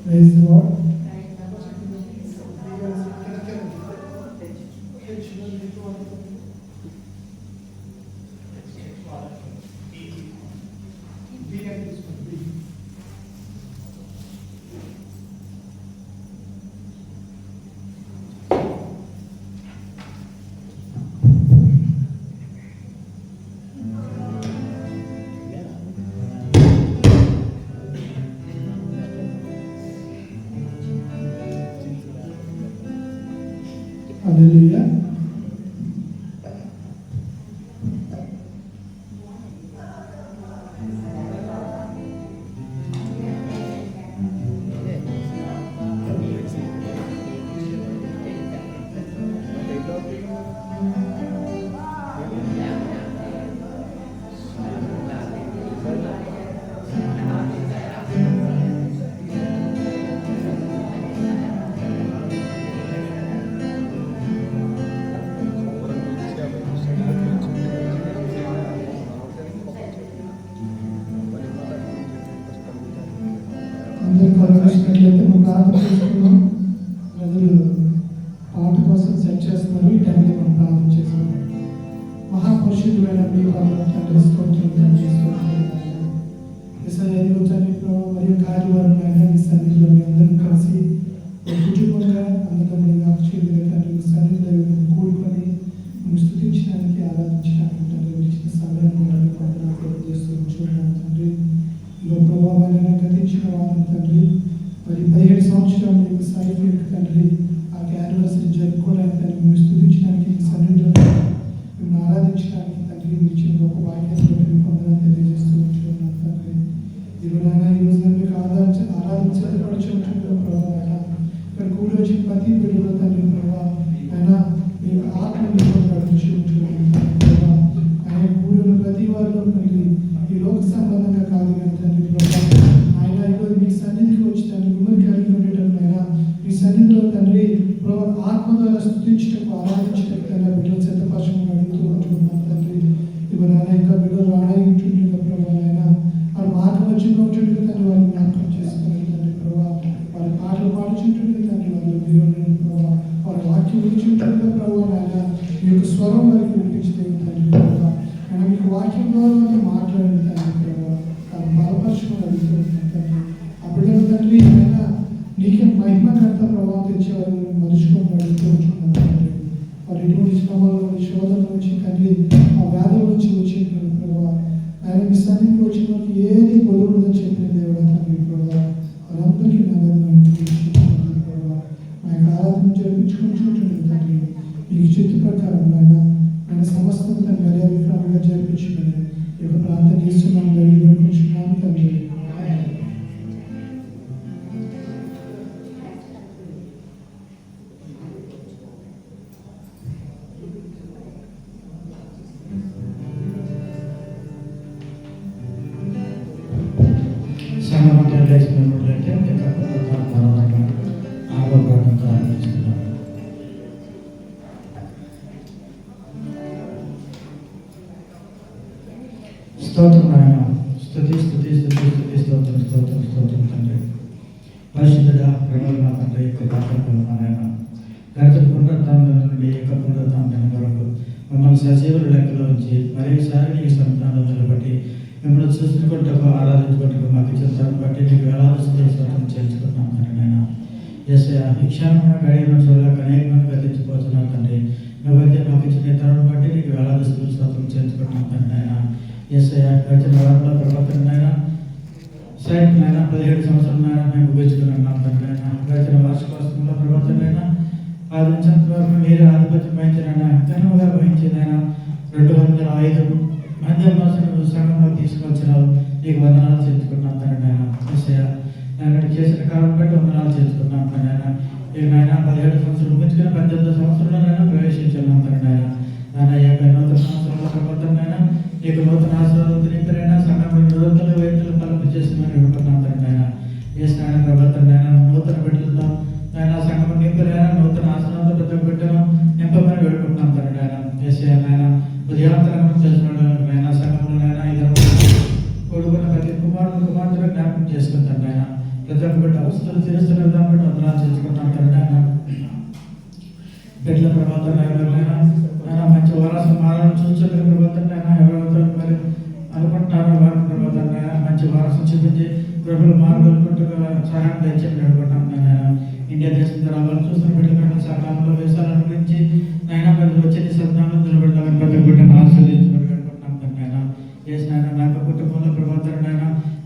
Praise the Lord. Hallelujah. అందరూ కలుగుతున్నట్లయితే మనం ప్రార్థన చేసుకున్నాం. ప్రజలు పాట కోసం సెట్ చేస్తున్నారు. ఈ టైంలో మనం ప్రార్థన చేసుకున్నాం. మహాపరిశుద్ధుడైన మీ పాదం తండ్రి స్తోత్రం తండ్రి మరియు కార్యవారం మీ సన్నిధిలో మీ అందరం కలిసి కుటుంబంగా అన్నదమ్ములుగా అక్షయులుగా తండ్రి మీ సన్నిధిలో కూడుకొని మేము స్తుతించడానికి ఆరాధించడానికి తండ్రి ఇచ్చిన సమయాన్ని వందనాలు చేస్తూ చూడండి తండ్రి. ఇలో ప్రభావాలను గతించిన వారం తండ్రి మరి 17 సంవత్సరాలు మీకు సాయం తండ్రి ఆ యానివర్సరీ జరుపుకోవడానికి తండ్రి మేము స్తుతించడానికి మీ సన్నిధిలో మేము ఆరాధించడానికి తండ్రి మీరు ఇచ్చిన గొప్ప వాక్యాన్ని పొందాలని తెలియజేస్తూ ఉంటున్నాను తండ్రి. ఈరోజు మీకు ఆరాధించబడుచుంటున్న ప్రభావ ఇక్కడ కూడి వచ్చిన ప్రతి బిడ్డలో తండ్రి ప్రభావ అయినా మీకు ఆత్మని నడిపించి ఉంటున్నాను ప్రభావ. ఆయన కూడిన ప్రతి వారిలో తండ్రి ఈ లోక సంబంధంగా కాదు కానీ తండ్రి ప్రభావ ఆయన ఈరోజు మీ సన్నిధికి వచ్చి తండ్రి మిమ్మల్ని కలిగి ఉండేటప్పుడు అయినా మీ సన్నిధిలో తండ్రి ప్రభావ ఆత్మ ద్వారా స్తుతించటకు ఆరాధించటకు తండ్రి బిడ్డలు సిద్ధపరచమని అడుగుతూ ఉంటున్నాను తండ్రి. ఇప్పుడు ఆయన ఇంకా బిడ్డలు రాణించుంటుండగా ప్రభావ అయినా వారి మార్గం వచ్చిన ఉంటుండగా తండ్రి వారిని జ్ఞాపకం చేసుకుని తండ్రి ప్రభావ వారి పాటలు పాడుచుంటుండగా తండ్రి వాళ్ళు దేవుడిని ప్రభావ వారి వాక్యం వినిచుంటుండగా ప్రభావ ఆయన మీ యొక్క స్వరం వారికి వినిపించే తండ్రి ప్రభావ ఆయన మీకు వాక్యం ద్వారా మాట్లాడండి తండ్రి ప్రభావ దాన్ని బలపరచుకొని అడుగుతున్నాను తండ్రి. ఆ బిడ్డలు తండ్రి అయినా నీకే మహిమకర్త ప్రభావం తెచ్చేవారు మలుచుకొని అడుగుతూ ఉంటున్నాను తండ్రి. వారు ఎటువంటి శ్రమల నుంచి శోధన నుంచి తండ్రి ఆ వ్యాధుల నుంచి వచ్చిన ప్రభావ ఆయన మీ సన్నిధికి వచ్చిన వారికి ఏది పొదవుడదని చెప్పిన దేవుడు తండ్రి ప్రభావ వారందరికీ నగదు ప్రభావ మా యొక్క ఆరాధన జరిపించుకుంటుంటుంది తండ్రి. మీకు చిత్త ప్రకారం ఆయన సమస్తం తన మర్యాద విక్రమంగా జరిపించుకుని ఈ యొక్క ప్రార్థన చేస్తున్నాము వేడుకుంటున్నాము తండ్రి. స్తోత్రం నాయన స్తుతి స్తుతి స్తుతి స్తుతి స్తోత్రం స్తోత్రం స్తోత్రం తండ్రి. పరిశుద్ధుడ ప్రేమల తండ్రి నాయన గత పునరుద్ధానం నుండి యొక్క పునరుద్ధానం వరకు మమ్మల్ని సజీవుల లెక్కలో ఉంచి మరోసారి నీకు సంతానం నిలబట్టి మిమ్మల్ని చూసుకుంటూ ఆరాధించుకుంటూ మాకు ఇచ్చిన తరం బట్టి నీకు వేలాది స్తోత్రం చేర్చుకుంటున్నాం తండ్రి నాయన. యేసయ్యా ఈ క్షణంగా గడియను చూడలేక అనేక మంది గతించిపోతున్నారు తండ్రి. నువ్వైతే మాకు ఇచ్చిన తరం బట్టి నీకు వేలాది స్తోత్రం చేర్చుకుంటున్నాం తండ్రి నాయన. యేసయ్యా గడిచిన వారంలో ప్రవర్తనైనా సైట్ 17 సంవత్సరాలైనా మేము ముగించుకున్నాం తండ్రి నాయన. గడిచిన వార్షికోత్సవంలో ప్రవర్తనైనా ఆదించేంత వరకు మీరు ఆధిపత్యం వహించిన ఘనంగా వహించిందైనా 205 మంది మనసును సంఘంలో తీసుకొచ్చినావు. నీకు వందనాలు చేర్చుకున్నాం తండ్రి నాయన. యేసయ్యా నేను చేసిన కాలం బట్టి వందనాలు చేర్చుకున్నాం తండ్రి నాయన. ఇక నాయన 17 సంవత్సరాలు ముగించుకుని 18 సంవత్సరంలోనైనా ప్రవేశించున్నాం తండ్రి నాయన. నాయన ఈ యొక్క నూతన సంవత్సరంలో ప్రవర్తనైనా నీకు నూతన ఆశీర్వాదం నింపినైనా సంఘంలో నిరంతర వేడుకలు కలుపు చేసిందని అనుకున్నాం తండ్రి నాయన. ఏ స్నాన ప్రవర్తనైనా నూతన బిడ్డలతో నాయన సంఘం నింపినైనా నూతన ఆశీర్వాదం ప్రతి బిడ్డను నింపమని వేడుకుంటున్నాం తండ్రి నాయన. యేసయ్యా నాయన ఉదయాంతరం చేసిన సంఘంలో నాయన ఇద్దరు కొడుకున్న ప్రతి కుమారుడు కుమార్తెను జ్ఞాపకం చేసుకుంటాను నాయన. ప్రతి ఒక్క బిడ్డ అవసరం తీరుస్తున్న విధానం బట్టి వందనాలు చేసుకుంటాం తండ్రి. బిడ్డల ప్రభావం ఆయన మంచి వారసు మారాలని చూస్తున్న ప్రభావం ఎవరైతే మరి అనుకుంటున్నారో వారి ప్రభావం మంచి వారసు చూపించి ప్రభులు మార్గొట్టుగా సహాయం తెచ్చి అడుగుతున్నాం. ఇండియా దేశం రావాలని చూస్తున్న బిడ్డల సకాలంలో వేసాలను గురించి నైనా ప్రజలు వచ్చేది సంతానం నిలబెట్టాలని ప్రతి బిడ్డను ఆశీర్వదించబడి పెట్టుకుంటున్నాం తండ్రి. చేసిన నాకు కుటుంబంలో ప్రభావం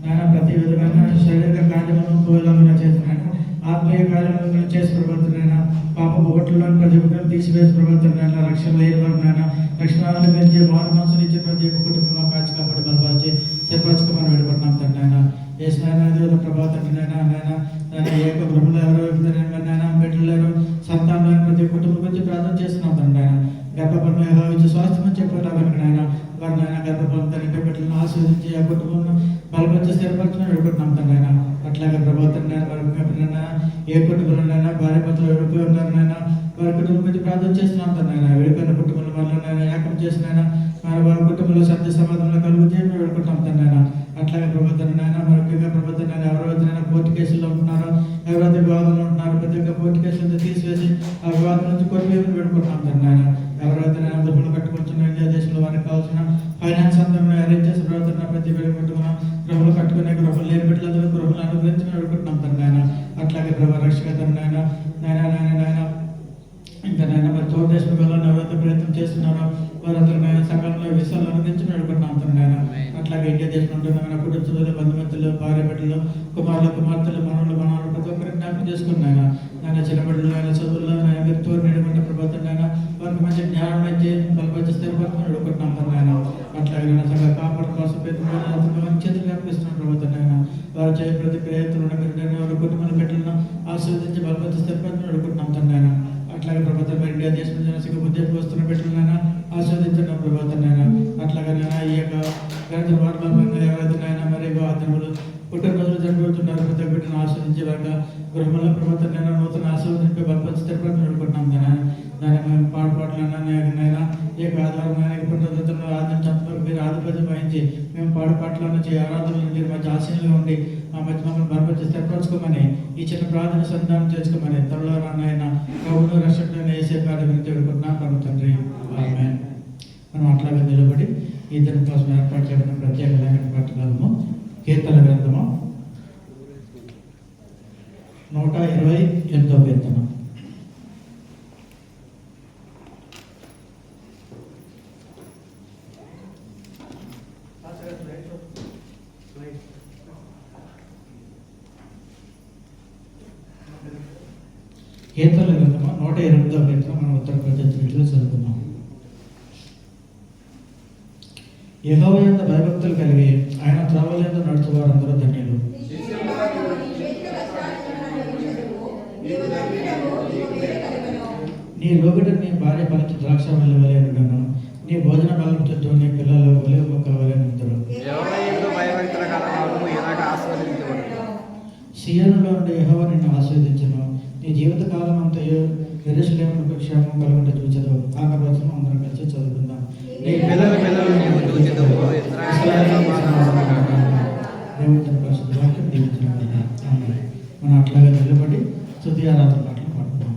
నాయన ప్రతి విధమైన శారీరక కార్యములను పోయేలాగా చేసిన ఆత్మీయ కార్యములను చేసి ప్రభావం పాప ఒకటిలోని ప్రతి ఒక్కరిని తీసివేసి ప్రభావం రక్షణ లేని వారినైనా రక్షణాలను పెంచి వారి మనసులు ఇచ్చే ప్రతి ఒక్క కుటుంబంలో కాచి కాబట్టి బలపరిచి చెప్పాల్చుకోమని వెళ్ళిపడుతున్నాం తండ్రి. ఆయన చేసిన ప్రభావం ఏక గృహంలో ఎవరైనా బిడ్డలు సంతానం ప్రతి కుటుంబం గురించి ప్రార్థన చేస్తున్నాం తండ్రి. ఆయన గర్భఫలం ఇచ్చి స్వాస్థ్యం చెప్పేలాగా ఆయన వారిని గర్భఫలం తల్లి బిడ్డలను ఆస్వాదించి ఆ కుటుంబంలో బలపరిచి స్థిరపరచమని వెళ్ళిపడుతున్నాం తండ్రి. ఆయన అట్లాగే ప్రభావం ఏ కుటుంబంలోనైనా భార్య భర్తలు వెళ్ళిపోయి ఉన్నారనైనా వారి కుటుంబం గురించి ప్రార్థన చేస్తున్నాం తండ్రి. వెళ్ళిపోయిన కుటుంబంలో వాళ్ళనైనా ఏకం చేసినైనా వారి కుటుంబంలో శాంతి సమాధానంలో కలుగు చేయమని వెళ్ళుకుంటాం తండ్రి. అట్లాగే ప్రభుత్వనైనా ముఖ్యంగా ప్రభుత్వం ఎవరైతే కోర్టు కేసుల్లో ఉంటున్నారో ఎవరైతే వివాదంలో ఉంటున్నారో ప్రతి ఒక్క కోర్టు కేసులతో తీసివేసి ఆ వివాదం నుంచి కోరివేమని పెట్టుకుంటున్నాం తండ్రి. ఎవరైతే గృహలు కట్టుకుంటున్న ఇండియా దేశంలో వారికి కావాల్సిన ఫైనాన్స్ అందరూ అరేంజ్ చేసి ప్రభుత్వం ప్రతి కుటుంబం గృహలు కట్టుకునే గృహలు లేని బిడ్డలందరూ గృహలు అనుగ్రహించి పెట్టుకుంటున్నాం తండ్రి. అట్లాగే ప్రభు రక్షక తండ్రి ఇంకా మరి తోట దేశం వెళ్ళాలని ఎవరైతే ప్రయత్నం చేస్తున్నారో వారందరూ సకాలంలో విషయాలు అనుగ్రహించి నడుపుకుంటున్నాం తండ్రి. అట్లాగే ఇండియా దేశంలో ఉంటున్న కుటుంబ సభ్యులు బంధుమిత్రులు భార్య బిడ్డలు కుమారులు కుమార్తెలు మనవులు మనవాళ్ళు ప్రతి ఒక్కరికి జ్ఞాపకం చేసుకున్నాయన చిన్న బిడ్డలు ఆయన చదువుల్లో మీరు తోడు నేడుకుంటే ప్రభుత్వం వారికి మంచి జ్ఞానం ఇచ్చి బలపరిచి స్థిరపరచమని నడుపుకుంటున్నాం తండ్రి. అట్లాగే సంఘ కాపాడు కోసం చేతులు కనిపిస్తున్నాం ప్రభుత్వం వారు చేయ ప్రతి ప్రయత్నం కుటుంబాల బిడ్డలను ఆశీర్వదించి బలపరిచి స్థిరపరచమని నడుపుకుంటున్నాం తండ్రి. అట్లాగే ప్రభుత్వం ఇండియా దేశం నుంచి ఉద్యోగం వస్తున్న బిడ్డలనైనా ఆస్వాదించిన ప్రభుత్వం అట్లాగే ఈ యొక్క గణిత వార్తలు ఎవరైతే మరి అతనులు పుట్టినరోజులు జరుపుతున్నారు ప్రతి ఒక్క బిడ్డను ఆస్వాదించే వారిగా గృహంలో ప్రభుత్వం నూతన ఆస్వాదించి బలపరిచి స్థిరపరచమని నడుపుకుంటున్నాం దాన్ని మేము పాడుపాట్లనైనా ఈ యొక్క ఆధారం పుట్టినరోజులను ఆరాధించడానికి మీరు ఆధిపత్యం వహించి మేము పాడుపాట్ల నుంచి ఆరాధనలు మీరు మంచి ఆశయంలో ఉండి ఆ మధ్య మమ్మల్ని బలపరిచి స్థిరపరచుకోమని ఈ చిన్న ప్రార్థన సంధానం చేసుకోమని త్వరలో రానైనా కవును రక్షకులను వేసే కార్యం తెలుపుకుంటున్నాం పరమ తండ్రి. ఆమేన్. మనం అట్లాగే నిలబడి ఇద్దరి కోసం ఏర్పాటు చేయడం ప్రత్యేకమైన పట్టణము కీర్తన గ్రంథము 128వ కీర్తన. కీర్తన గ్రంథము 128వ కీర్తన మనం ఉత్తరప్రదేశ్ రీతిలో చదువుకున్నాం. యెహోవా యందు భయభక్తులు కలిగి ఆయన త్రోవల యందు నడుచు వారందరూ ధన్యులు. నీ లోబడి నీ భార్య పలికి ద్రాక్ష వల్లి వలె ఉండను, నీ భోజన బలం చుట్టూ నీ పిల్లలు ఒలివ మొక్కల వలె నింతురు. సియోనులో నుండి యెహోవా నిన్ను ఆశీర్వదించును, నీ జీవిత కాలం అంతయు యెరూషలేమునకు క్షేమం కలుగుట చూచెదవు. ఆకర్వచనం అందరం కలిసి చదువుకుందాం. నీ పిల్లల పిల్లలు నీవు చూచెదవు. దేవుని పరిశుద్ధ వాక్యం దీవించబడింది. ఆమేన్. మనం అట్లాగే నిలబడి స్తుతి ఆరాధన పాటలు పాడుకుందాం.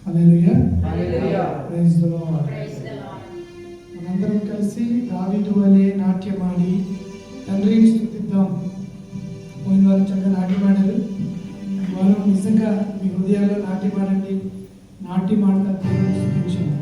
Hallelujah. Hallelujah. Praise the lord. మనందరం కలిసి దావీదు వలె నాట్యమాడి తండ్రిని స్తుతిద్దాం. పోయిన వారు చక్కగా నాట్యమాడారు. వారు నిజంగా మీ హృదయాల్లో నాట్యమాడండి. నాట్యమాడతా దేవుని స్తుతించండి.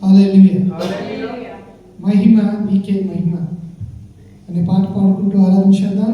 హల్లెలూయా. మహిమ నీకే మహిమ అనే పాట పాడుకుంటూ ఆరాధించేద్దాం.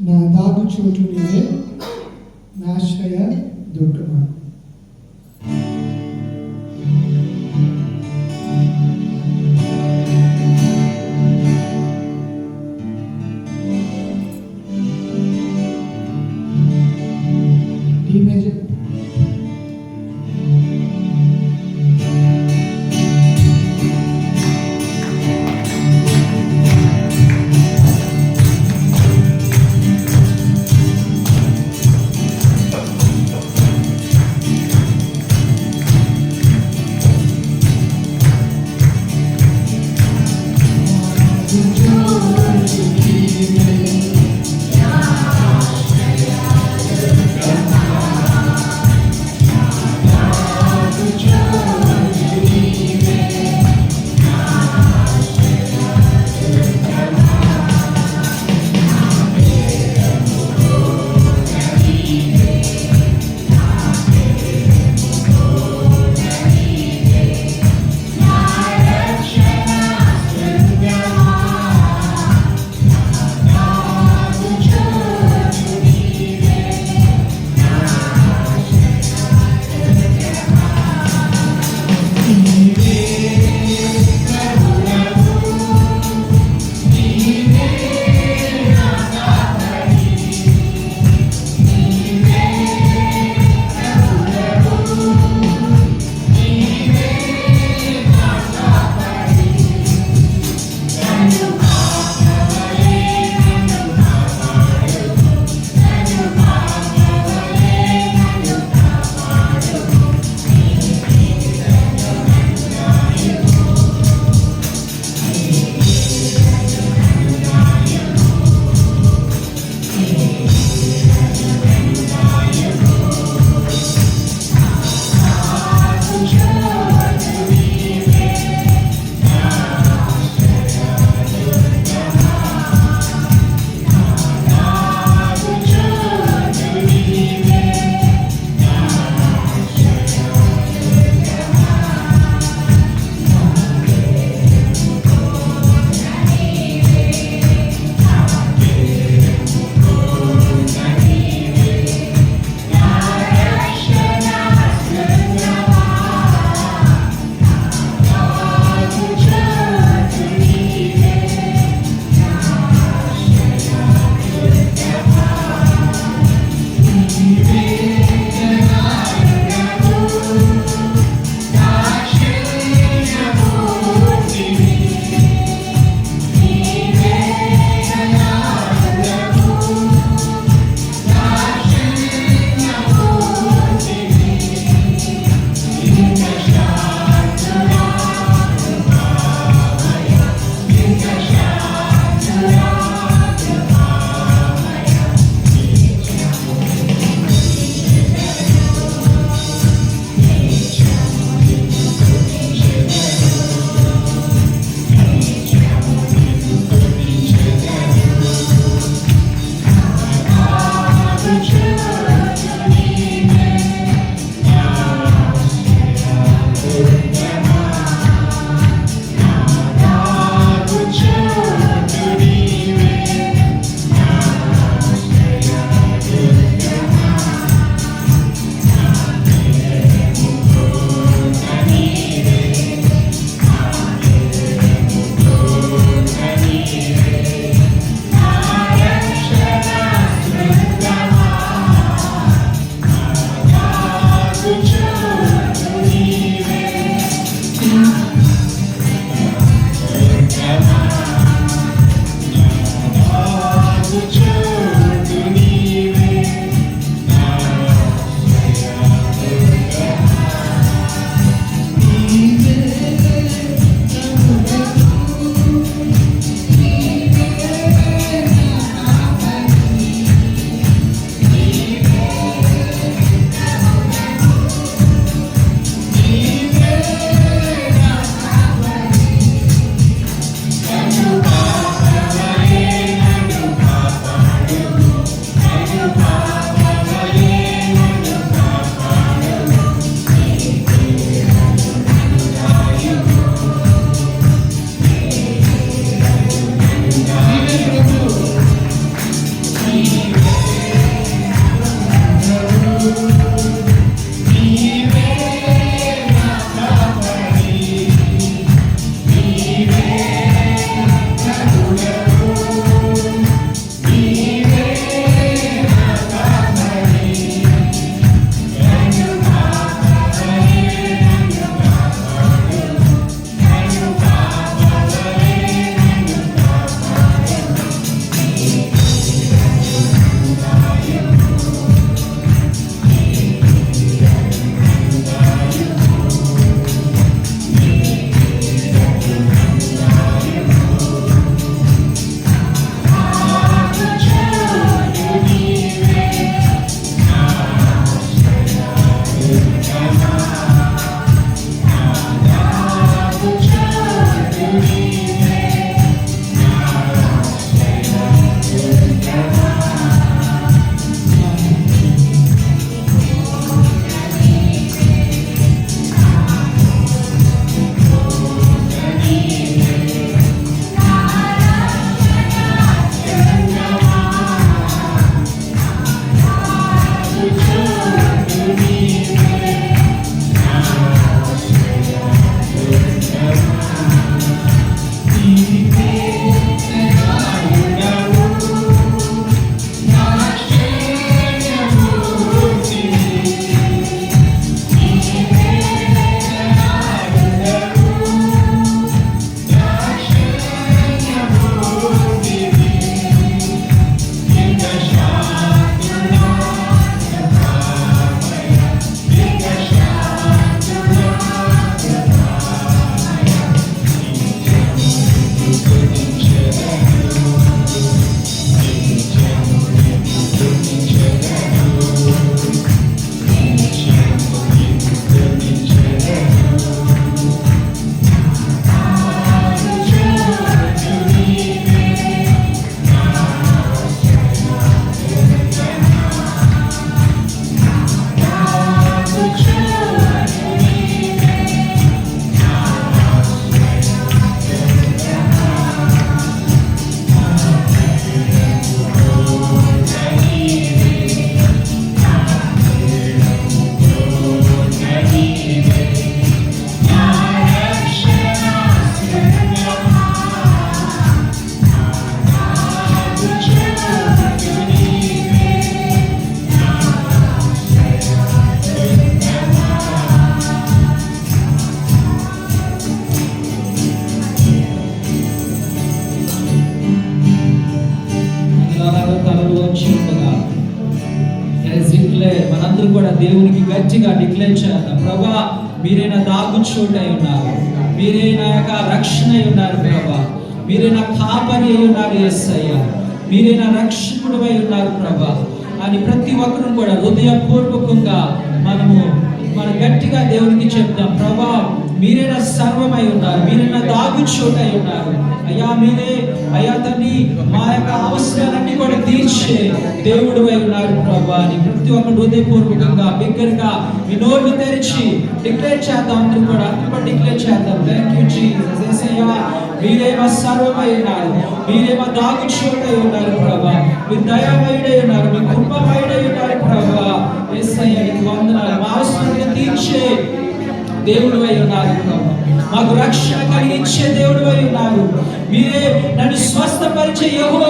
నా దాగు చోటు నీవే, నా ఆశ్రయ దుర్గమా. D major. వచ్చి ఉండగా మనందరూ కూడా దేవునికి గట్టిగా డిక్లేర్ చేద్దాం. ప్రభా, మీరే నా దాగు చోటు అయి ఉన్నారు, మీరే నా యొక్క రక్షణ అయి ఉన్నారు ప్రభా, మీరే నా కాపరి అయి ఉన్నారు యేసయ్య, మీరే నా రక్షకుడు అయి ఉన్నారు ప్రభా అని ప్రతి ఒక్కరు కూడా హృదయపూర్వకంగా మన గట్టిగా దేవునికి చెప్తాం. ప్రభా, మీరే నా సర్వమై ఉన్నారు, మీరే నా దాగు చోటు అయి ఉన్నారు అయ్యా, మీరే అయ్యా తండ్రి మా యొక్క అవసరాలన్నీ కూడా తీర్చే దేవుడు అయి ఉన్నారు ప్రభా అని ప్రతి ఒక్కరు హృదయపూర్వకంగా బిగ్గరగా మీ నోరు తెరిచి డిక్లేర్ చేద్దాం. అందరూ కూడా డిక్లేర్ చేద్దాం. Thank you Jesus. యేసయ్యా, మీరే మా సర్వమై ఉన్నారు, మీరే మా దాగు చోటు అయి ఉన్నారు ప్రభా, మీ దయామయుడై ఉన్నారు, మీ కృపమయుడై ఉన్నారు ప్రభా. యేసయ్యా, నీకు వందనాలు. మా అవసరాలను తీర్చే దేవుడు అయి ఉన్నారు ప్రభా, మాకు రక్షణ కలిగించే దేవుడు అయి ఉన్నారు, మీరే నన్ను స్వస్థపరిచే యెహోవా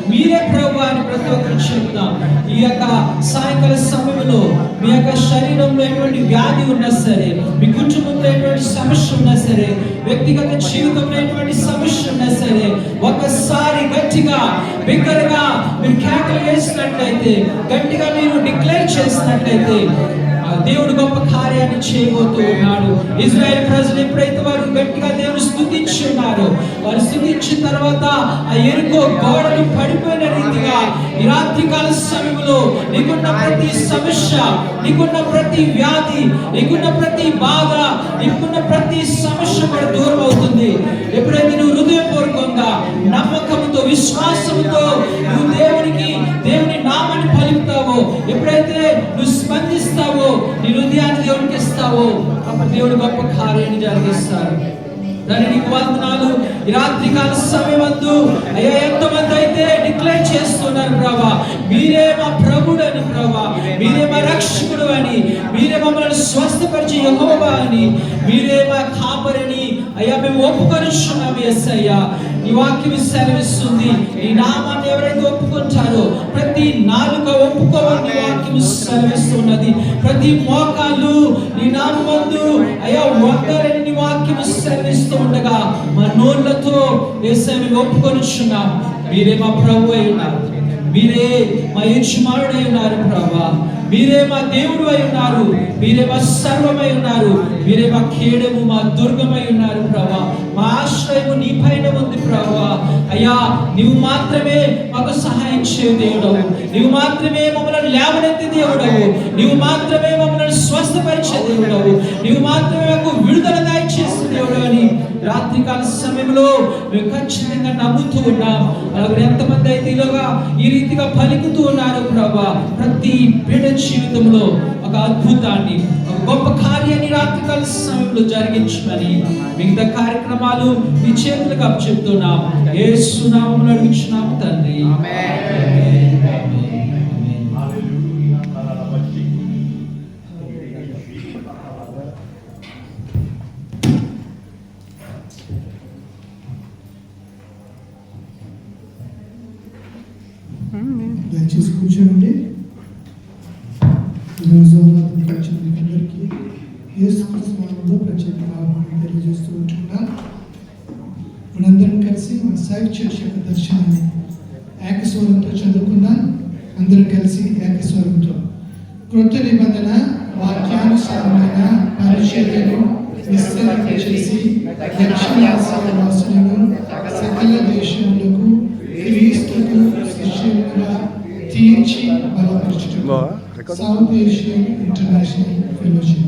మీరే ప్రభు అని ప్రతి ఒక్కరు చెప్తాం. ఈ యొక్క సాయంకాల సమయంలో మీ యొక్క శరీరంలో ఎటువంటి వ్యాధి ఉన్నా సరే, మీ కుటుంబంలో ఎటువంటి సమస్య ఉన్నా సరే, వ్యక్తిగత జీవితంలో ఎటువంటి సమస్య ఉన్నా సరే, ఒక్కసారి గట్టిగా బిగ్గరగా మీరు కేకలు వేసినట్లయితే, గట్టిగా మీరు డిక్లేర్ చేసినట్లయితే దేవుడు గొప్ప కార్యాన్ని చేయబోతూ ఉన్నాడు. ఇజ్రాయెల్ ప్రజలు ఎప్పుడైతే వారు గట్టిగా దేవుని స్తుతించి ఉన్నారు, వారు స్తుతించిన తర్వాత ఆ ఎరుకో గోడలు పడిపోయిన రీతిగా ఈ రాత్రి కాల సమయంలో నీకున్న ప్రతి సమస్య, నీకున్న ప్రతి వ్యాధి, నీకున్న ప్రతి బాధ, నీకున్న ప్రతి సమస్య కూడా దూరం అవుతుంది. ఎప్పుడైతే నువ్వు హృదయపూర్వకంగా నమ్మకంతో విశ్వాసంతో నువ్వు దేవుని నామాన్ని పలుకుతావో, ఎప్పుడైతే నువ్వు స్పందిస్తావో, నీ హృదయాన్ని దేవునికి ఇస్తావో, అప్పుడు దేవుడు గొప్ప కార్యాన్ని జరిగిస్తారు. దాని నీకు వందనాలు. ఈ రాత్రి కాల సమయమందు అయ్యా ఎంతమంది అయితే డిక్లేర్ చేస్తున్నారు ప్రభా, మీరే మా ప్రభుడు అని ప్రభా, మీరే మా రక్షకుడు అని, మీరే మమ్మల్ని స్వస్థపరిచే యెహోవా అని, మీరే మా కాపరని అయ్యా మేము ఒప్పుకొనిచున్నాము. యేసయ్యా, నీ వాక్యం సెలవిస్తుంది, ఈ నామాన్ని ఎవరైతే ఒప్పుకుంటారో ప్రతి నాలుక ఒప్పుకోవాలని వాక్యం సెలవిస్తున్నది. ప్రతి మోకాళ్ళు నీ నామమందు అయ్యా వంగాలని నీ వాక్యం సెలవిస్తూ ఉండగా మా నోళ్ళతో యేసయ్యని ఒప్పుకొనిచున్నాం. మీరే మా ప్రభు అయి ఉన్నారు, మీరే మా యజమానుడై ఉన్నారు ప్రభా, మీరే మా దేవుడు అయి ఉన్నారు, మీరే మా సర్వమై ఉన్నారు, మీరే మా కేడము, మా దుర్గమై ఉన్నారు ప్రభా. మా ఆశ్రయము నీ పైన ఉంది ప్రభా. అయ్యా, నీవు మాత్రమే మాకు సహాయం చేయ దేవుడవు, నీవు మాత్రమే మమ్మల్ని లేవనెత్తి దేవుడవు, నీవు మాత్రమే మమ్మల్ని స్వస్థపరిచే దేవుడవు, నీవు మాత్రమే మాకు విడుదల దయచేసే దేవుడు అని రాత్రికాల సమయంలో మేము ఖచ్చితంగా నమ్ముతూ ఉన్నాం. అలాగే ఎంతమంది అయితే ఇలాగా ఈ రీతిగా పలుకుతూ ఉన్నారు ప్రభా, ప్రతి బిడ్డ జీవితంలో ఒక అద్భుతాన్ని, ఒక గొప్ప కార్యాన్ని రాత్రికాల సమయంలో జరిగించమని మిగతా కార్యక్రమాలు మీ చేతులకు అప్పచెప్తున్నాం. యేసు నామములో అడుగుచున్నాము తండ్రి, ఆమేన్. దయచేసి కూర్చోండి. ఈరోజు వచ్చిన అందరికీ యేసుక్రీస్తు నామములో ప్రత్యేక ఆహ్వానం తెలియజేస్తూ ఉంటున్నా. మనందరం కలిసి మన సాయి చర్చ్ యొక్క దర్శనాన్ని ఏకస్వరంతో చదువుకుందాం. అందరూ కలిసి ఏకస్వరంతో. క్రొత్త నిబంధన వాక్యానుసారమైన పరిచర్యను విస్తరింపచేసి దక్షిణాసియావాసులను సకల దేశములకు క్రీస్తుకు శిష్యులుగా తీర్చి బలపరచడం. South Asian international fellowship.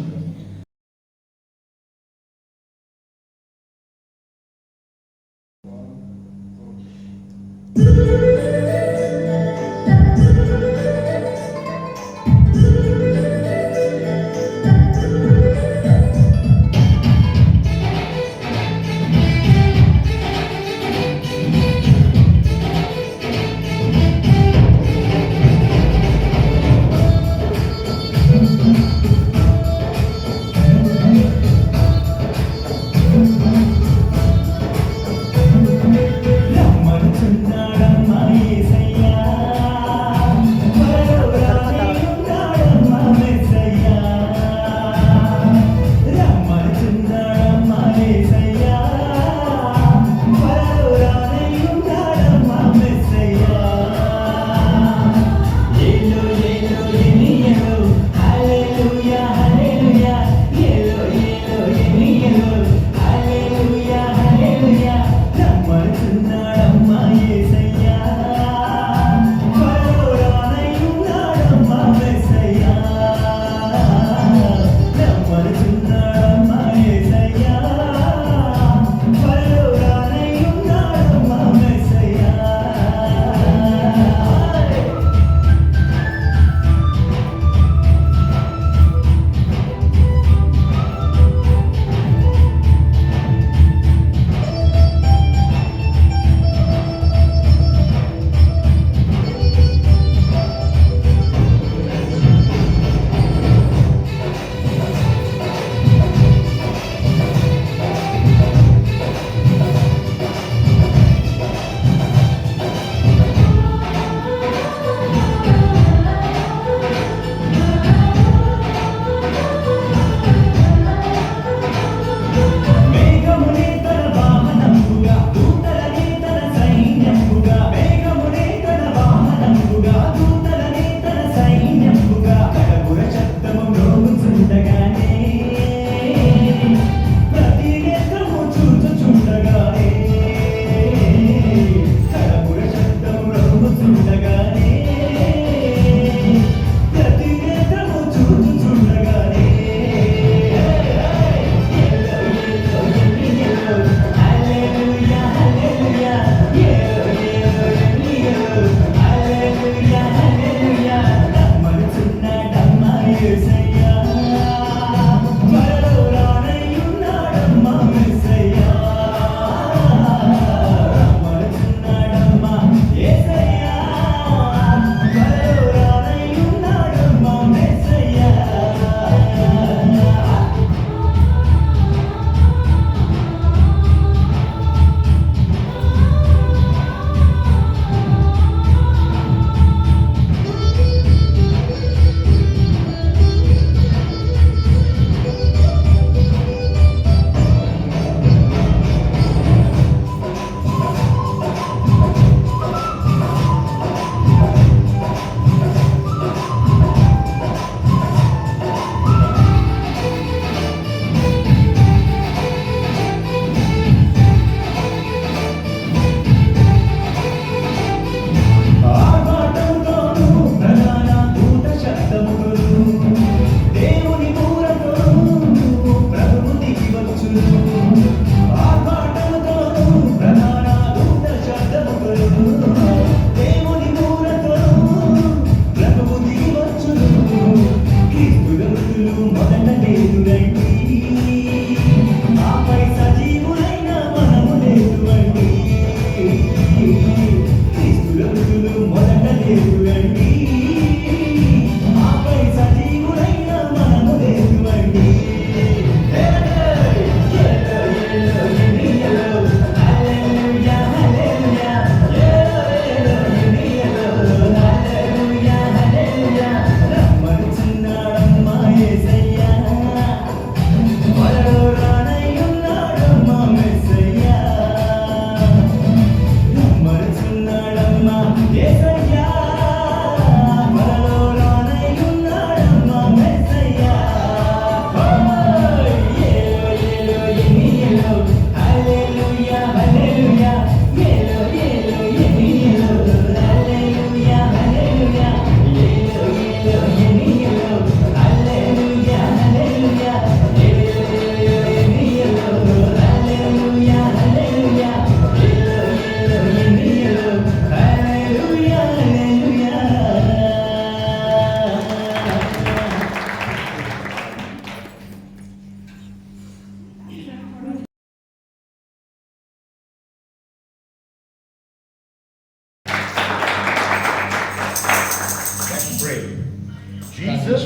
Jesus,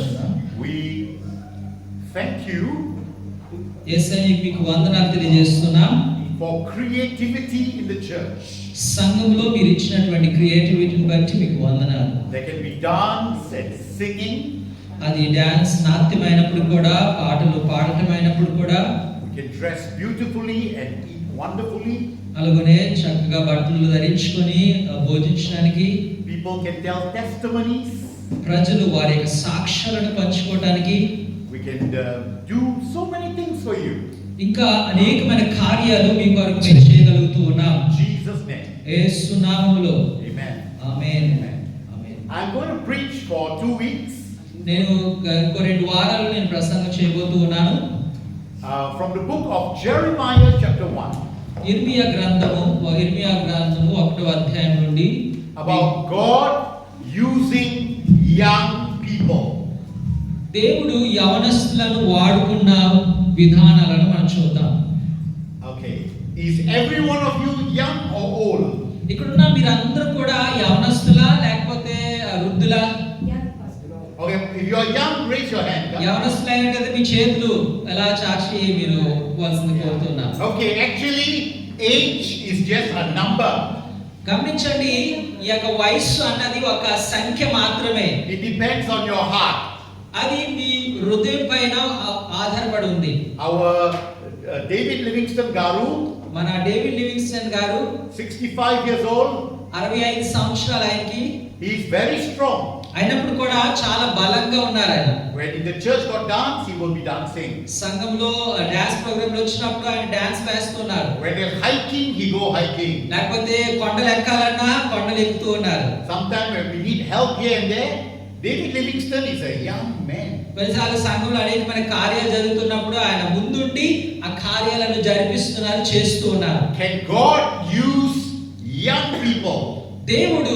we thank you యేసయ్య మీకు వందనాలు తెలియజేస్తున్నాం for creativity in the church. సంఘంలో మీరు ఇచ్చినటువంటి క్రియేటివిటీని బట్టి మీకు వందనాలు. There can be dance and singing. అది డాన్స్ నాట్యమైనప్పుడు కూడా, పాటలు పాడటమైనప్పుడు కూడా, We can dress beautifully and eat wonderfully. అలాగనే చక్కగా బట్టలు ధరించుకొని భోజించడానికి, People can tell testimonies. ప్రజలు వారి యొక్క సాక్ష్యాలను పంచుకోవడానికి, We can do so many things for you. ఇంకా అనేకమైన కార్యాలు మీ కొరకు మేము చేయగలుగుతూ ఉన్నాం. In Jesus' name. యేసు నామములో Amen. Amen. Amen. Amen. I'm going to preach for 2 weeks నేను ఇంకో 2 వారాలు నేను ప్రసంగం చేయబోతూ ఉన్నాను. from the book of Jeremiah chapter 1 ఇర్మియా గ్రంథము 1వ అధ్యాయం నుండి about God using young people. దేవుడు యవనస్తులను వాడుకున్న విధానాలను మనం చూద్దాం. Okay. Is every one of you young or old? ఇక్కడున్న మీరందరూ కూడా యవనస్తులా లేకపోతే వృద్ధులా? Okay, if you are young, raise your hand. యవనస్తులైనట్లయితే మీ చేతులు ఎలా చాచి మీరు ఇవ్వాల్సింది కోరుతున్నా. Okay, actually, age is just a number. గమనించండి, ఈ యొక్క వయస్సు అన్నది ఒక సంఖ్య మాత్రమే. It depends on your heart. అది మీ హృదయం పైన ఆధారపడి ఉంది. Our David Livingstone Garu, మన డేవిడ్ లివింగ్స్టన్ గారు 65 years old, 65 సంవత్సరాలు ఆయనకి. he is very strong. అయినప్పుడు కూడా చాలా బలంగా ఉన్నారు ఆయన. When in the church got dance, he will be dancing. సంఘంలో డాన్స్ ప్రోగ్రాంలు వచ్చినప్పుడు ఆయన డాన్స్ వేస్తున్నారు. When they're hiking, he go hiking. లేకపోతే కొండలు ఎక్కాలన్నా కొండలు ఎక్కుతూ ఉన్నారు. Sometimes when we need help here and there, David Livingstone is a young man. కొన్నిసార్లు సంఘంలో అనేకమైన కార్యాలు జరుగుతున్నప్పుడు ఆయన ముందుండి ఆ కార్యాలను జరిపిస్తున్నారు, చేస్తూ ఉన్నారు. Can God use young people? దేవుడు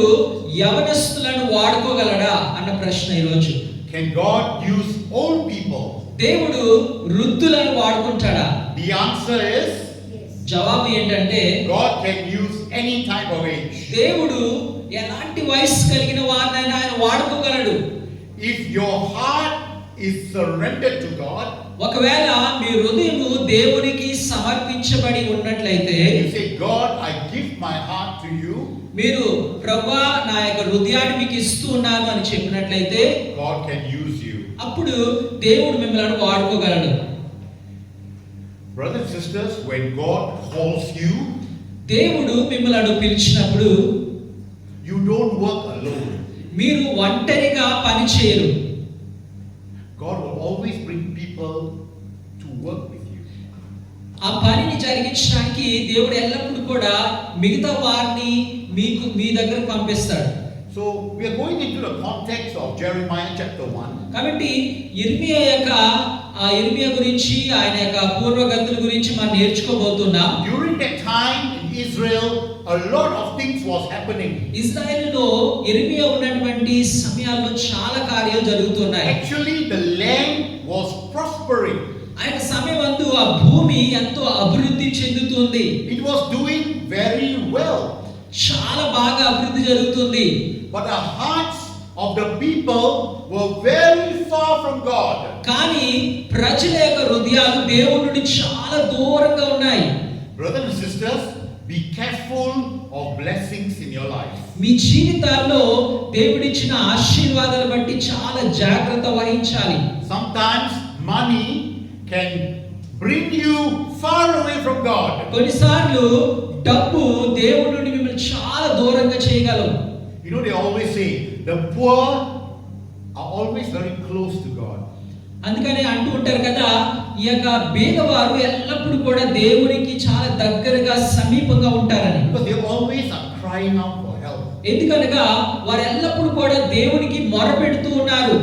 యవనస్తులను వాడుకోగలడా అన్న ప్రశ్న ఈరోజు. Can God use old people? దేవుడు వృద్ధులను వాడుకుంటాడా? The answer is జవాబు ఏంటంటే God can use any type of age. దేవుడు ఎలాంటి వయసు కలిగిన వారినైనా ఆయన వాడుకోగలడు. If your heart is surrendered to God, ఒకవేళ మీ హృదయము దేవునికి సమర్పించబడి ఉన్నట్లయితే, you say, God, I give my heart to you. మీరు ప్రభువా నా యొక్క హృదయాన్ని మీకు ఇస్తున్నాను అని చెప్పినట్లయితే God can use you. అప్పుడు దేవుడు మిమ్మల్ని వాడుకోగలడు. Brothers and sisters, when God calls you, దేవుడు మిమ్మల్ని పిలిచినప్పుడు you don't work alone. మీరు ఒంటరిగా పని చేయరు. God will always bring people to work with you. ఆ పనిని జరిగించడానికి దేవుడు ఎల్లప్పుడూ కూడా మిగతా వారిని మీ దగ్గరకు పంపిస్తాడు. So we are going into the context of Jeremiah chapter 1. కాబట్టి ఇర్మియా గురించి, ఆయన యొక్క పూర్వగతుల గురించి మనం నేర్చుకోబోతున్నాం. During that time in Israel, a lot of things was happening. ఇజ్రాయెలులో ఇర్మియా ఉన్నటువంటి సమయాల్లో చాలా కార్యాలు జరుగుతున్నాయి. Actually, the land was prospering. ఆయన సమయమందు ఆ భూమి ఎంతో అభివృద్ధి చెందుతుంది. It was doing very well. చాలా బాగా అభివృద్ధి జరుగుతుంది. But the hearts of the people were very far from God. కానీ ప్రజల యొక్క హృదయాలు దేవుని నుండి చాలా దూరంగా ఉన్నాయి. Brothers and sisters, be careful of blessings in your life. మీ జీవితాల్లో దేవుడిచ్చిన ఆశీర్వాదాలను బట్టి చాలా జాగ్రత్త వహించాలి. Sometimes money can bring you far away from God. కొన్నిసార్లు డబ్బు దేవుడి నుండి మిమ్మల్ని చాలా దూరంగా చేయగలవు. You know, they always say the poor are always very close to God. అందుకని అంటూ ఉంటారు కదా, ఈ యొక్క బీదవారు ఎల్లప్పుడూ కూడా దేవునికి చాలా దగ్గరగా సమీపంగా ఉంటారని. Because they always are crying out for help. ఎందుకనగా వారు ఎల్లప్పుడూ కూడా దేవునికి మొరపెడుతూ ఉన్నారు.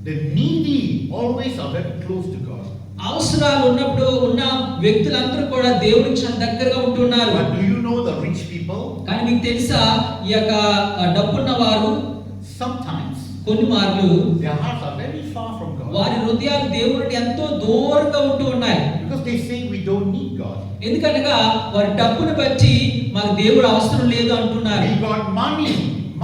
The needy always are very close to God. అవసరాలు ఉన్నప్పుడు ఉన్న వ్యక్తులందరూ కూడా దేవునికి చాలా దగ్గరగా ఉంటున్నారు. But do you know the rich people? కానీ మీకు తెలుసా, ఈ యొక్క డబ్బున్న వారు Sometimes కొన్ని మార్లు their hearts are very far from God. వారి హృదయాలు దేవుడిని ఎంతో దూరంగా ఉంటూ ఉన్నాయి. Because they say we don't need God. ఎందుకనగా వారి డబ్బును బట్టి మాకు దేవుడు అవసరం లేదు అంటున్నారు. We got money.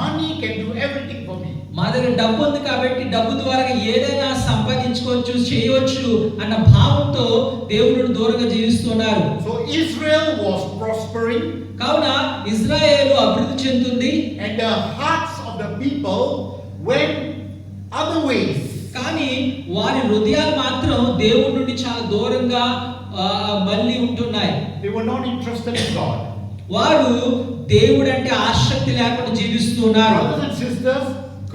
Money can do everything for for me. మా దగ్గర డబ్బు ఉంది కాబట్టి డబ్బు ద్వారా ఏదైనా సంపాదించుకోవచ్చు, చేయవచ్చు అన్న భావంతో దేవుడు దూరంగా జీవిస్తున్నారు. So Israel was prospering, కావున ఇజ్రాయేలు అభివృద్ధి చెందుతుంది, and the hearts of the people went other ways. కానీ వారి హృదయాలు మాత్రం దేవుడి నుండి చాలా దూరంగా మళ్ళీ ఉంటున్నాయి. They were not interested in God. వారు దేవుడు అంటే ఆసక్తి లేకుండా జీవిస్తున్నారు. Brothers and sisters,